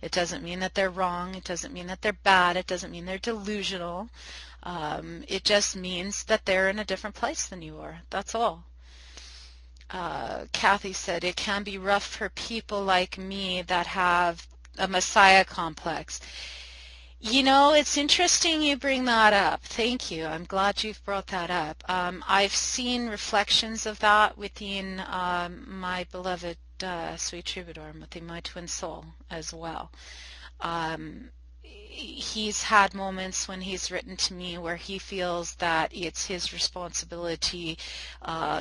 It doesn't mean that they're wrong. It doesn't mean that they're bad. It doesn't mean they're delusional. It just means that they're in a different place than you are. That's all. Kathy said, it can be rough for people like me that have a Messiah complex. It's interesting you bring that up. Thank you. I'm glad you've brought that up. I've seen reflections of that within my beloved sweet troubadour, within my twin soul as well. He's had moments when he's written to me where he feels that it's his responsibility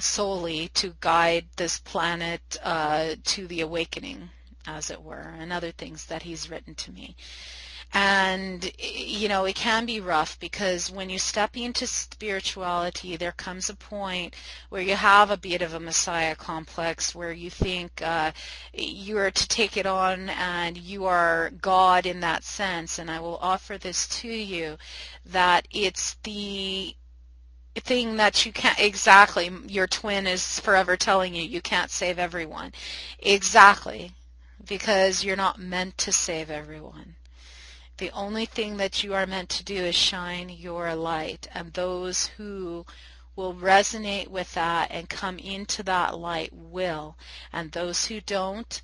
solely to guide this planet to the awakening, as it were, and other things that he's written to me. And, it can be rough because when you step into spirituality, there comes a point where you have a bit of a Messiah complex where you think you are to take it on and you are God in that sense. And I will offer this to you, that it's the thing that you can't, exactly, your twin is forever telling you you can't save everyone. Exactly, because you're not meant to save everyone. The only thing that you are meant to do is shine your light, and those who will resonate with that and come into that light will, and those who don't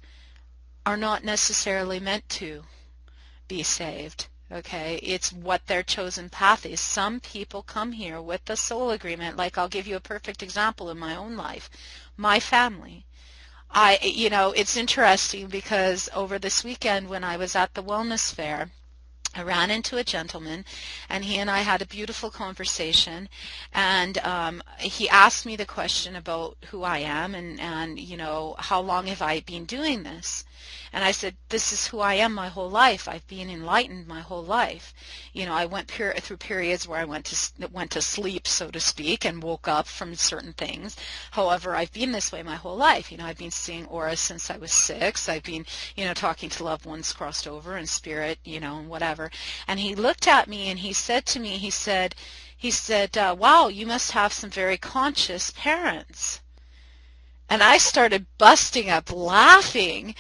are not necessarily meant to be saved. Okay, it's what their chosen path is. Some people come here with the soul agreement. Like, I'll give you a perfect example in my own life. My family. It's interesting because over this weekend when I was at the wellness fair, I ran into a gentleman, and he and I had a beautiful conversation, and he asked me the question about who I am and how long have I been doing this? And I said, this is who I am my whole life. I've been enlightened my whole life. I went through periods where I went to sleep, so to speak, and woke up from certain things. However, I've been this way my whole life. I've been seeing auras since I was 6. I've been, talking to loved ones crossed over in spirit, and whatever. And he looked at me and he said to me, he said, wow, you must have some very conscious parents. And I started busting up laughing.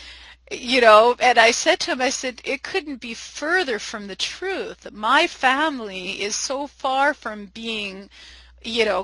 And I said to him, it couldn't be further from the truth. My family is so far from being,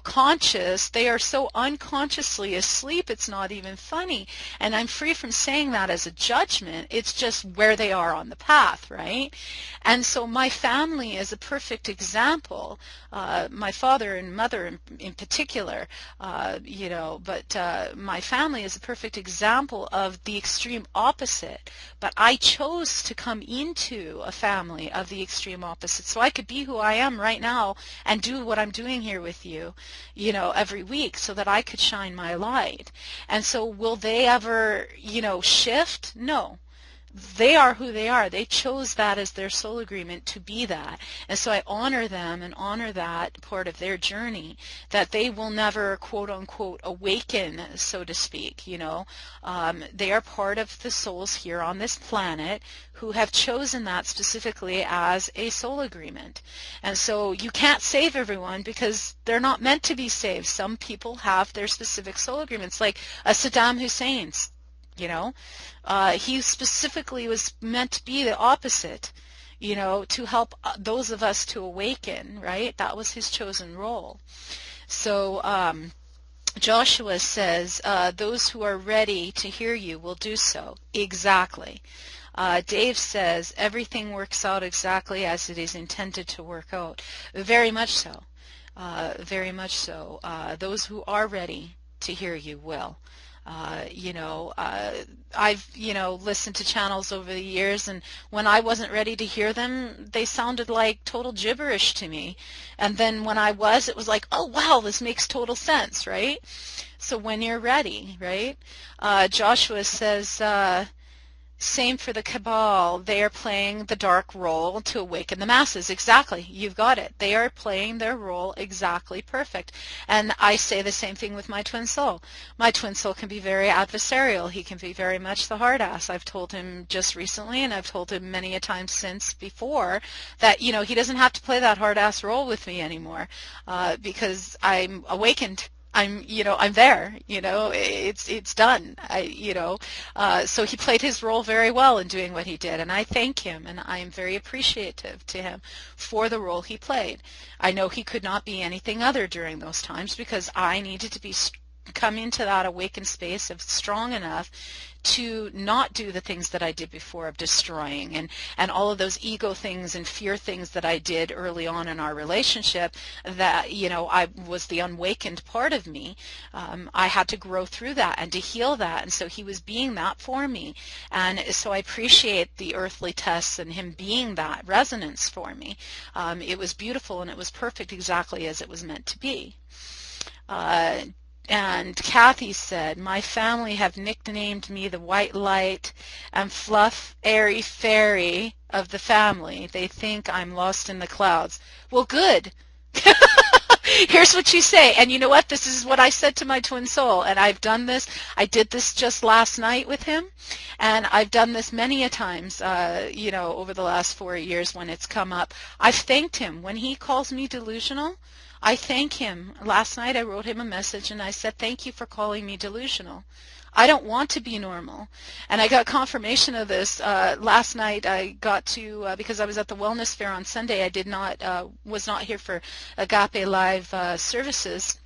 conscious. They are so unconsciously asleep, it's not even funny. And I'm free from saying that as a judgment. It's just where they are on the path, right? And so my family is a perfect example. My father and mother in particular, but my family is a perfect example of the extreme opposite. But I chose to come into a family of the extreme opposite so I could be who I am right now and do what I'm doing here with you, every week, so that I could shine my light. And so will they ever, shift? No. They are who they are. They chose that as their soul agreement to be that. And so I honor them and honor that part of their journey, that they will never, quote unquote, awaken, so to speak. They are part of the souls here on this planet who have chosen that specifically as a soul agreement. And so you can't save everyone because they're not meant to be saved. Some people have their specific soul agreements, like a Saddam Hussein's. He specifically was meant to be the opposite, to help those of us to awaken, right? That was his chosen role. So Joshua says, those who are ready to hear you will do so. Exactly. Dave says, everything works out exactly as it is intended to work out. Very much so. Very much so. Those who are ready to hear you will. I've, listened to channels over the years, and when I wasn't ready to hear them, they sounded like total gibberish to me. And then when I was, it was like, oh, wow, this makes total sense, right? So when you're ready, right? Joshua says, same for the cabal. They are playing the dark role to awaken the masses. Exactly. You've got it. They are playing their role exactly perfect. And I say the same thing with my twin soul. My twin soul can be very adversarial. He can be very much the hard ass. I've told him just recently, and I've told him many a time since before, that, he doesn't have to play that hard ass role with me anymore, because I'm awakened. I'm there, it's done. So he played his role very well in doing what he did, and I thank him, and I am very appreciative to him for the role he played. I know he could not be anything other during those times, because I needed to come into that awakened space of strong enough to not do the things that I did before of destroying and all of those ego things and fear things that I did early on in our relationship, that, I was the unawakened part of me. I had to grow through that and to heal that, and so he was being that for me. And so I appreciate the earthly tests and him being that resonance for me. It was beautiful, and it was perfect exactly as it was meant to be. And Kathy said, my family have nicknamed me the white light and fluff airy fairy of the family. They think I'm lost in the clouds. Well, good. Here's what you say. And you know what? This is what I said to my twin soul. And I've done this. I did this just last night with him. And I've done this many a times, over the last 4 years when it's come up. I've thanked him. When he calls me delusional, I thank him. Last night I wrote him a message and I said, thank you for calling me delusional. I don't want to be normal. And I got confirmation of this last night. I got to, because I was at the wellness fair on Sunday, I was not here for Agape Live services.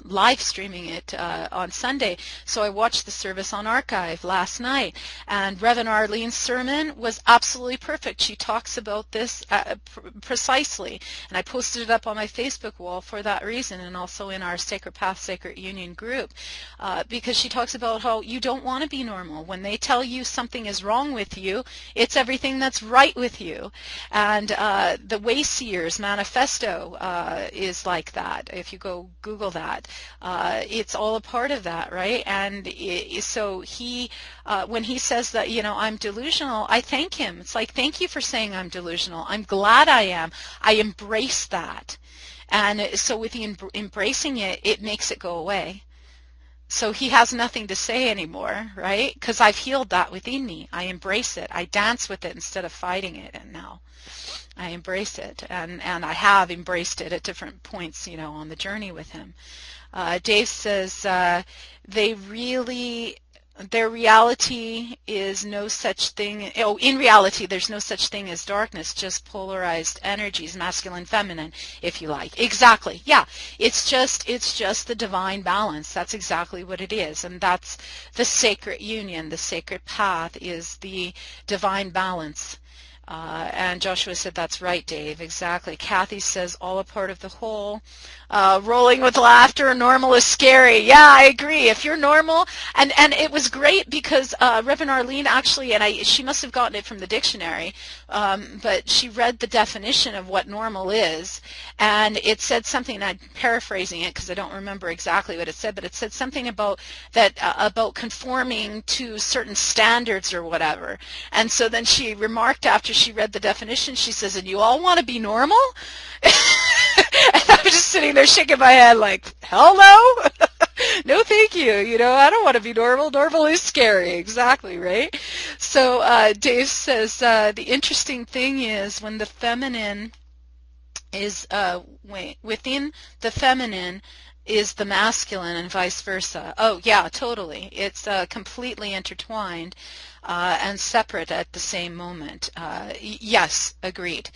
Live streaming it on Sunday, so I watched the service on archive last night, and Reverend Arlene's sermon was absolutely perfect. She talks about this precisely, and I posted it up on my Facebook wall for that reason, and also in our Sacred Path, Sacred Union group, because she talks about how you don't want to be normal. When they tell you something is wrong with you, it's everything that's right with you. And the Wayseers Manifesto is like that. If you go Google that, it's all a part of that, right? And so he, when he says that, I'm delusional, I thank him. It's like, thank you for saying I'm delusional. I'm glad I am. I embrace that. And so with the embracing it, it makes it go away. So he has nothing to say anymore, right? Because I've healed that within me. I embrace it. I dance with it instead of fighting it, and now I embrace it, and I have embraced it at different points, on the journey with him. Dave says their reality is no such thing. Oh, in reality, there's no such thing as darkness, just polarized energies, masculine, feminine, if you like. Exactly. Yeah. It's just the divine balance. That's exactly what it is, and that's the sacred union. The sacred path is the divine balance. And Joshua said, that's right, Dave, exactly. Kathy says, all a part of the whole. Rolling with laughter, normal is scary. Yeah, I agree. If you're normal, and it was great because Reverend Arlene actually, and she must have gotten it from the dictionary, but she read the definition of what normal is, and it said something, I'm paraphrasing it because I don't remember exactly what it said, but it said something about that, about conforming to certain standards or whatever. And so then she remarked after she read the definition, she says, and you all want to be normal? And I'm just sitting there shaking my head like, hell no. No, thank you. I don't want to be normal. Normal is scary. Exactly, right? So Dave says, the interesting thing is when the feminine is, within the feminine is the masculine and vice versa. Oh, yeah, totally. It's completely intertwined and separate at the same moment. Yes, agreed.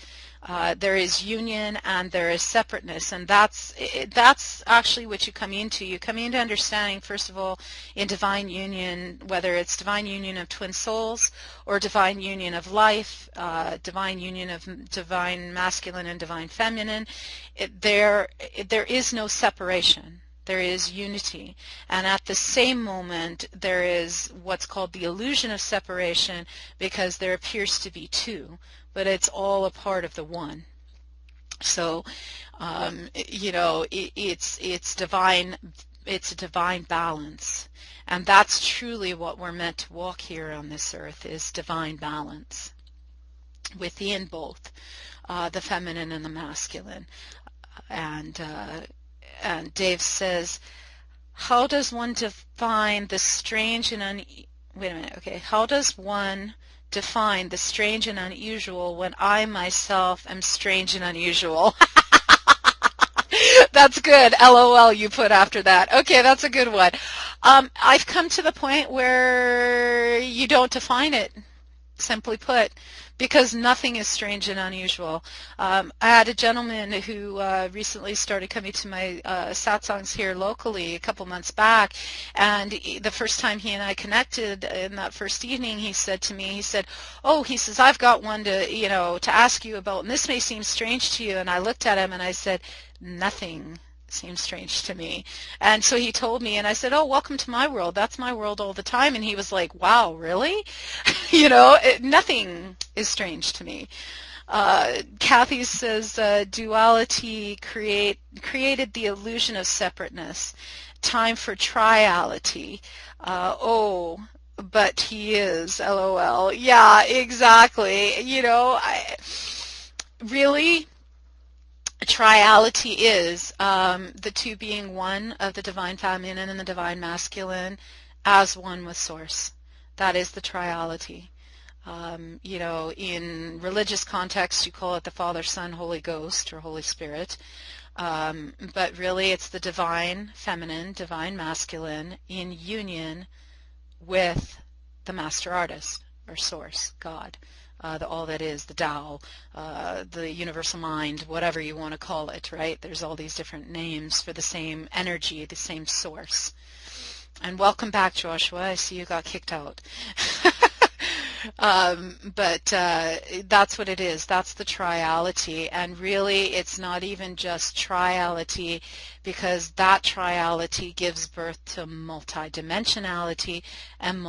There is union and there is separateness, and that's actually what you come into. You come into understanding, first of all, in divine union, whether it's divine union of twin souls or divine union of life, divine union of divine masculine and divine feminine. There is no separation. There is unity, and at the same moment there is what's called the illusion of separation, because there appears to be two, but it's all a part of the one. So it's divine. It's a divine balance, and that's truly what we're meant to walk here on this earth, is divine balance within both the feminine and the masculine. And Dave says, how does one define the strange and wait a minute, okay. How does one define the strange and unusual when I myself am strange and unusual? That's good. LOL you put after that. Okay, that's a good one. I've come to the point where you don't define it, simply put, because nothing is strange and unusual. I had a gentleman who recently started coming to my satsangs here locally a couple months back, and the first time he and I connected in that first evening, he said to me, he said, I've got one to ask you about, and this may seem strange to you. And I looked at him and I said, nothing seems strange to me. And so he told me, and I said, welcome to my world. That's my world all the time. And he was like, wow, really? Nothing is strange to me. Kathy says, duality created the illusion of separateness. Time for triality. But he is, LOL. Yeah, exactly. Really, triality is the two being one of the divine feminine and the divine masculine as one with source. That is the triality. In religious context, you call it the Father, Son, Holy Ghost, or Holy Spirit. But really, it's the divine feminine, divine masculine in union with the master artist, or source, God. All that is, the Tao, the universal mind, whatever you want to call it, right? There's all these different names for the same energy, the same source. And welcome back, Joshua. I see you got kicked out. But that's what it is. That's the triality. And really, it's not even just triality, because that triality gives birth to multidimensionality and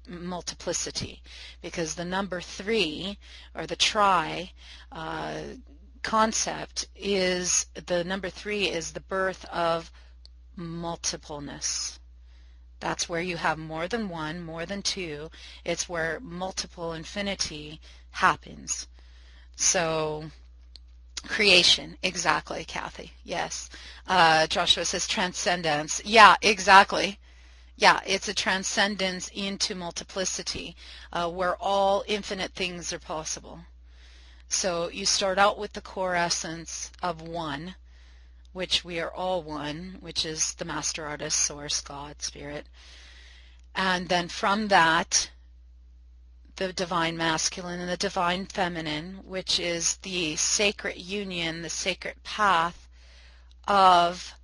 multiplicity. Because the number 3, or the tri concept, is the number 3 is the birth of multipleness. That's where you have more than one, more than two. It's where multiple infinity happens. So, creation, exactly, Kathy. Yes. Joshua says transcendence. Yeah, exactly. Yeah, it's a transcendence into multiplicity, where all infinite things are possible. So you start out with the core essence of one, which we are all one, which is the master artist, source, God, spirit. And then from that, the divine masculine and the divine feminine, which is the sacred union, the sacred path of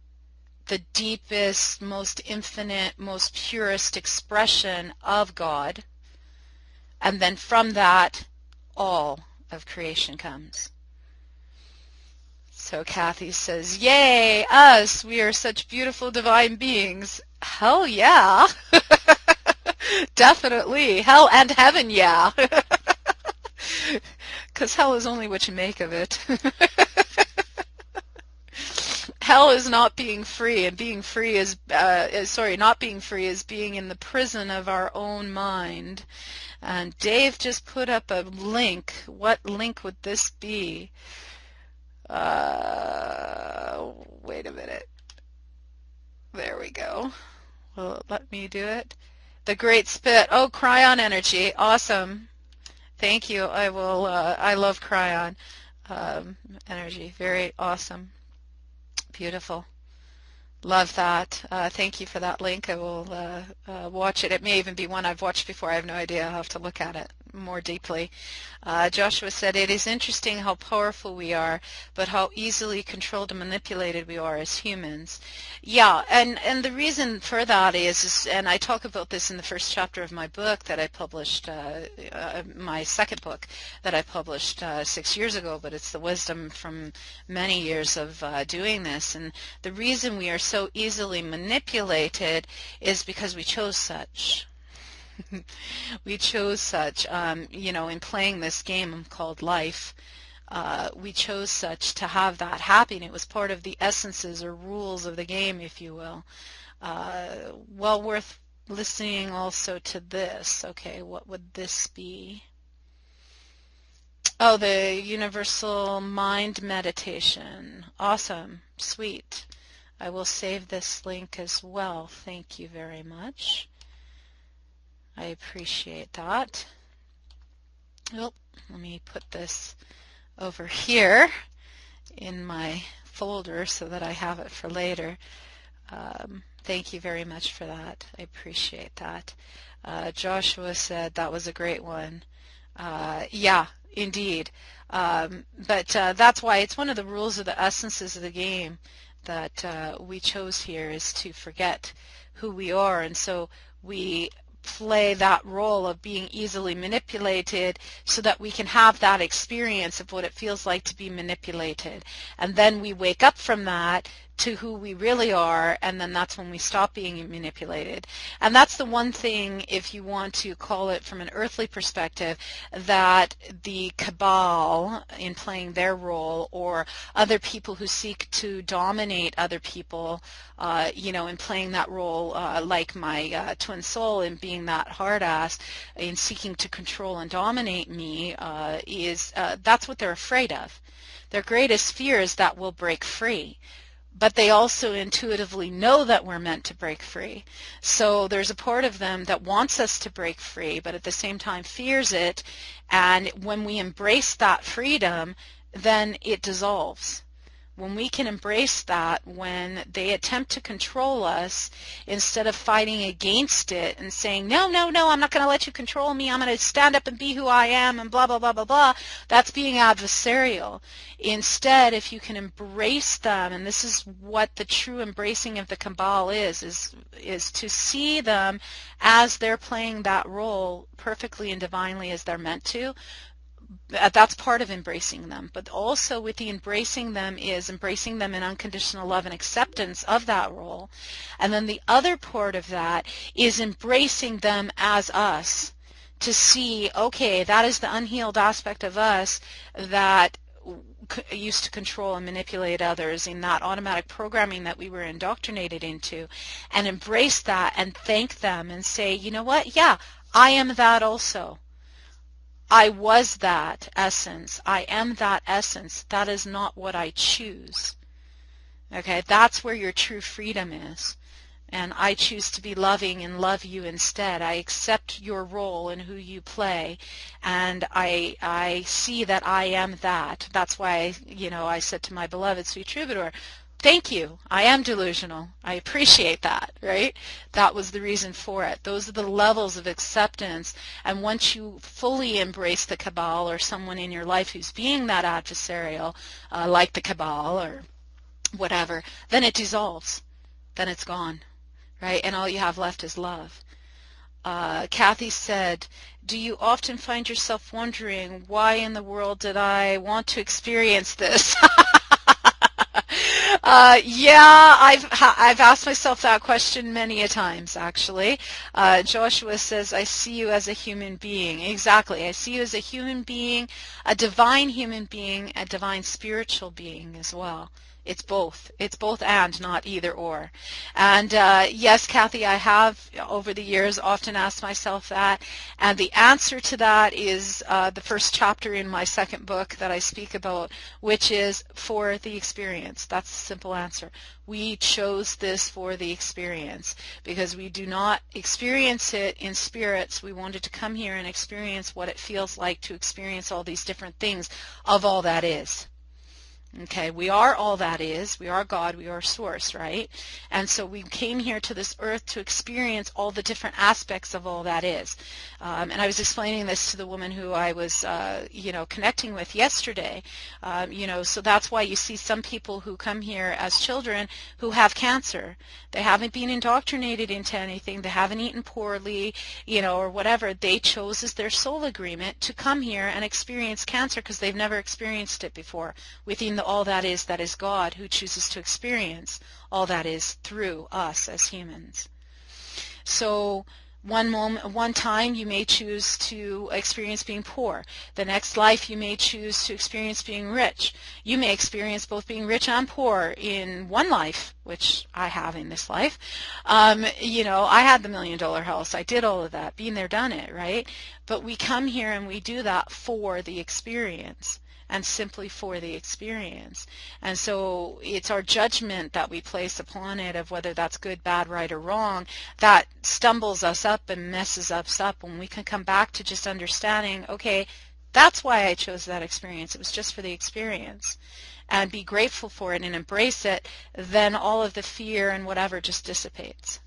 the deepest, most infinite, most purest expression of God. And then from that, all of creation comes. So Kathy says, yay, us, we are such beautiful divine beings. Hell yeah. Definitely. Hell and heaven, yeah. Because hell is only what you make of it. Hell is not being free, and being free is, not being free is being in the prison of our own mind. And Dave just put up a link. What link would this be? Wait a minute. There we go. Will it let me do it? The Great Spit. Oh, Cryon energy. Awesome. Thank you. I will. I love Cryon energy. Very awesome. Beautiful. Love that. Thank you for that link. I will watch it. It may even be one I've watched before. I have no idea. I'll have to look at it. more deeply. Joshua said, it is interesting how powerful we are, but how easily controlled and manipulated we are as humans. Yeah, and the reason for that is, and I talk about this in the first chapter of my book that I published, my second book that I published 6 years ago, but it's the wisdom from many years of doing this. And the reason we are so easily manipulated is because we chose such. We chose such, in playing this game called life. We chose such to have that happen. It was part of the essences or rules of the game, if you will. Well worth listening also to this. Okay, what would this be? Oh, the Universal Mind Meditation. Awesome. Sweet. I will save this link as well. Thank you very much. I appreciate that. Well, let me put this over here in my folder so that I have it for later. Thank you very much for that. I appreciate that. Joshua said that was a great one. Yeah, indeed. But that's why it's one of the rules of the essences of the game that we chose here, is to forget who we are. And so we play that role of being easily manipulated so that we can have that experience of what it feels like to be manipulated. And then we wake up from that to who we really are, and then that's when we stop being manipulated. And that's the one thing, if you want to call it from an earthly perspective, that the cabal, in playing their role, or other people who seek to dominate other people, in playing that role, like my twin soul, in being that hard ass, in seeking to control and dominate me, that's what they're afraid of. Their greatest fear is that we'll break free. But they also intuitively know that we're meant to break free. So there's a part of them that wants us to break free, but at the same time fears it. And when we embrace that freedom, then it dissolves. When we can embrace that, when they attempt to control us, instead of fighting against it and saying, no, no, no, I'm not going to let you control me, I'm going to stand up and be who I am, and blah, blah, blah, blah, blah, that's being adversarial. Instead, if you can embrace them, and this is what the true embracing of the cabal is to see them as they're playing that role perfectly and divinely as they're meant to. That's part of embracing them, but also with the embracing them is embracing them in unconditional love and acceptance of that role. And then the other part of that is embracing them as us, to see, okay, that is the unhealed aspect of us that used to control and manipulate others, in that automatic programming that we were indoctrinated into, and embrace that and thank them and say, you know what, yeah, I am that also. I was that essence. I am that essence. That is not what I choose. Okay, that's where your true freedom is. And I choose to be loving and love you instead. I accept your role and who you play, and I see that I am that. That's why, I said to my beloved sweet troubadour, thank you. I am delusional. I appreciate that, right? That was the reason for it. Those are the levels of acceptance. And once you fully embrace the cabal, or someone in your life who's being that adversarial, like the cabal or whatever, then it dissolves. Then it's gone, right? And all you have left is love. Kathy said, do you often find yourself wondering, why in the world did I want to experience this? Yeah, I've asked myself that question many a times, actually. Joshua says, I see you as a human being. Exactly. I see you as a human being, a divine human being, a divine spiritual being as well. It's both. It's both and, not either or. And yes, Kathy, I have over the years often asked myself that. And the answer to that is the first chapter in my second book that I speak about, which is for the experience. That's the simple answer. We chose this for the experience because we do not experience it in spirits. We wanted to come here and experience what it feels like to experience all these different things of all that is. Okay, we are all that is. We are God. We are source, right? And so we came here to this earth to experience all the different aspects of all that is. And I was explaining this to the woman who I was, connecting with yesterday. So that's why you see some people who come here as children who have cancer. They haven't been indoctrinated into anything. They haven't eaten poorly, or whatever. They chose as their soul agreement to come here and experience cancer because they've never experienced it before within the all that is God, who chooses to experience all that is through us as humans. So one time you may choose to experience being poor. The next life you may choose to experience being rich. You may experience both being rich and poor in one life, which I have in this life. I had the $1 million house. I did all of that. Been there, done it, right? But we come here and we do that for the experience, and simply for the experience. And so it's our judgment that we place upon it of whether that's good, bad, right, or wrong that stumbles us up and messes us up when we can come back to just understanding, okay, that's why I chose that experience. It was just for the experience. And be grateful for it and embrace it, then all of the fear and whatever just dissipates.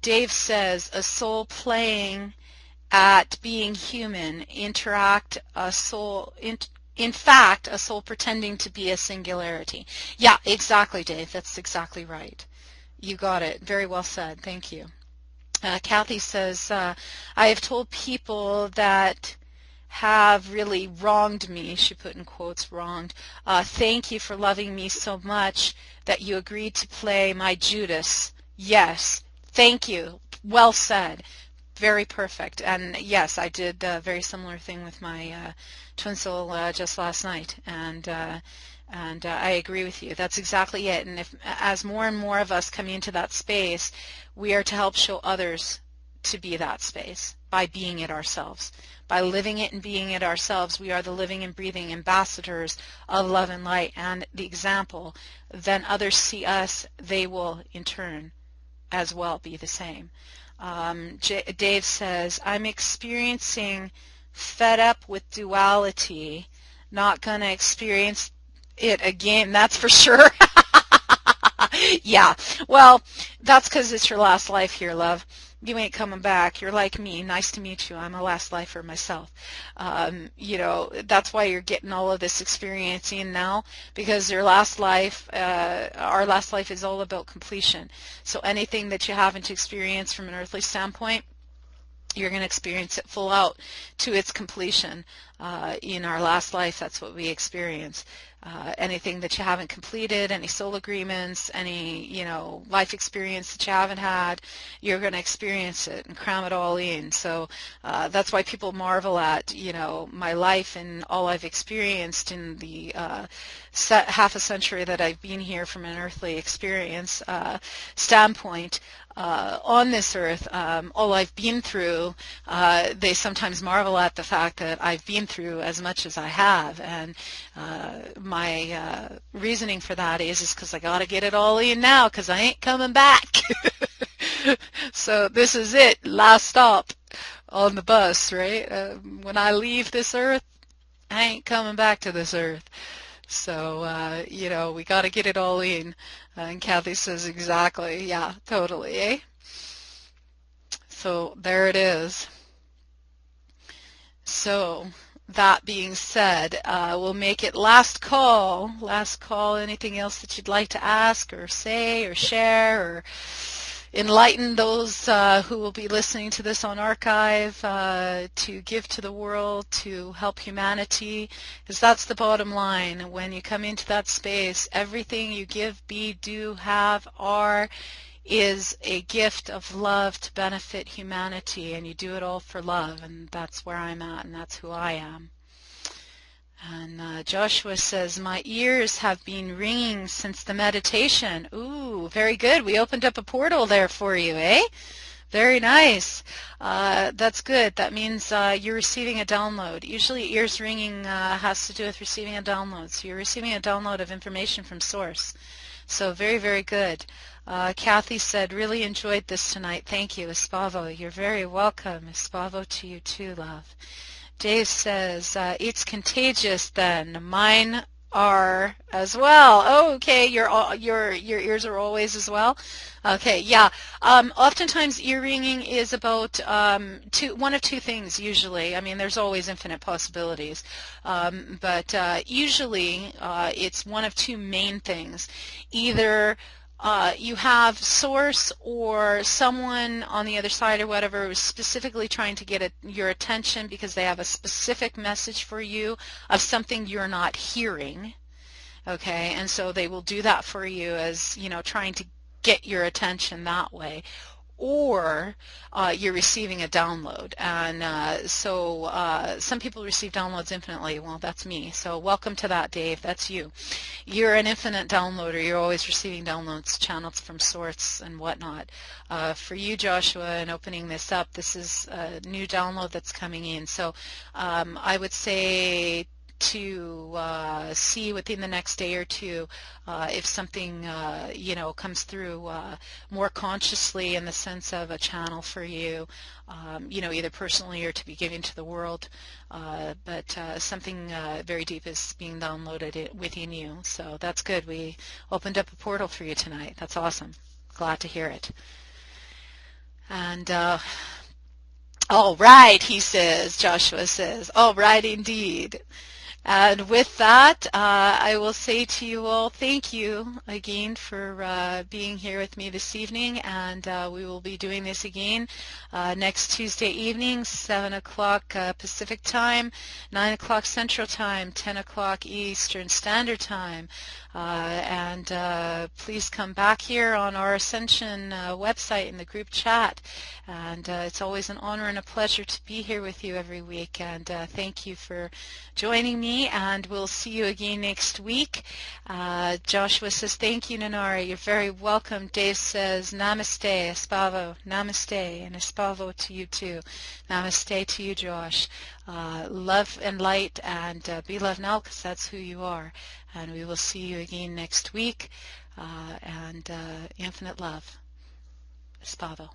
Dave says, a soul playing at being human, in fact, a soul pretending to be a singularity. Yeah, exactly, Dave. That's exactly right. You got it. Very well said. Thank you. Kathy says, I have told people that have really wronged me, she put in quotes, wronged. Thank you for loving me so much that you agreed to play my Judas. Yes, thank you. Well said. Very perfect. And yes, I did a very similar thing with my twin soul just last night. And I agree with you. That's exactly it. And as more and more of us come into that space, we are to help show others to be that space by being it ourselves. By living it and being it ourselves, we are the living and breathing ambassadors of love and light and the example. Then others see us, they will in turn as well be the same. Dave says, I'm experiencing fed up with duality, not going to experience it again, that's for sure. Yeah, well, that's because it's your last life here, love. You ain't coming back. You're like me. Nice to meet you. I'm a last lifer myself. That's why you're getting all of this experiencing now, because your last life, our last life is all about completion. So anything that you haven't experienced from an earthly standpoint, you're going to experience it full out to its completion. In our last life, that's what we experience. Anything that you haven't completed, any soul agreements, any, life experience that you haven't had, you're going to experience it and cram it all in. So that's why people marvel at, my life and all I've experienced in the half a century that I've been here from an earthly experience standpoint. On this earth, all I've been through, they sometimes marvel at the fact that I've been through as much as I have, and my reasoning for that is because I got to get it all in now because I ain't coming back. So this is it, last stop on the bus, right? When I leave this earth, I ain't coming back to this earth. So, we got to get it all in. And Kathy says, exactly. Yeah, totally, eh? So there it is. So that being said, we'll make it last call. Last call. Anything else that you'd like to ask or say or share or enlighten those who will be listening to this on archive, to give to the world, to help humanity, because that's the bottom line. When you come into that space, everything you give, be, do, have, are, is a gift of love to benefit humanity, and you do it all for love, and that's where I'm at, and that's who I am. And Joshua says, my ears have been ringing since the meditation. Ooh, very good. We opened up a portal there for you, eh? Very nice. That's good. That means you're receiving a download. Usually ears ringing has to do with receiving a download. So you're receiving a download of information from Source. So very, very good. Kathy said, really enjoyed this tonight. Thank you, Espavo. You're very welcome. Espavo to you too, love. Dave says, it's contagious then. Mine are as well. Oh, okay, your ears are always as well? Okay, yeah. Oftentimes ear ringing is about one of two things usually. I mean, there's always infinite possibilities. But usually it's one of two main things. Either you have source or someone on the other side or whatever who's specifically trying to get your attention because they have a specific message for you of something you're not hearing. Okay, and so they will do that for you as, trying to get your attention that way. Or you're receiving a download. And so some people receive downloads infinitely. Well, that's me. So welcome to that, Dave. That's you. You're an infinite downloader. You're always receiving downloads, channels from source and whatnot. For you, Joshua, and opening this up, this is a new download that's coming in. So I would say to see within the next day or two if something comes through more consciously in the sense of a channel for you, either personally or to be given to the world, but something very deep is being downloaded within you. So that's good. We opened up a portal for you tonight. That's awesome. Glad to hear it. And all right, he says, Joshua says, all right indeed. And with that, I will say to you all, thank you again for being here with me this evening, and we will be doing this again next Tuesday evening, 7 o'clock Pacific Time, 9 o'clock Central Time, 10 o'clock Eastern Standard Time. And please come back here on our Ascension website in the group chat. And it's always an honor and a pleasure to be here with you every week. And thank you for joining me, and we'll see you again next week. Joshua says, thank you, Nenari. You're very welcome. Dave says, namaste, espavo, namaste, and espavo to you too. Namaste to you, Josh. Love and light, and be love now, because that's who you are. And we will see you again next week. And infinite love. Espavo.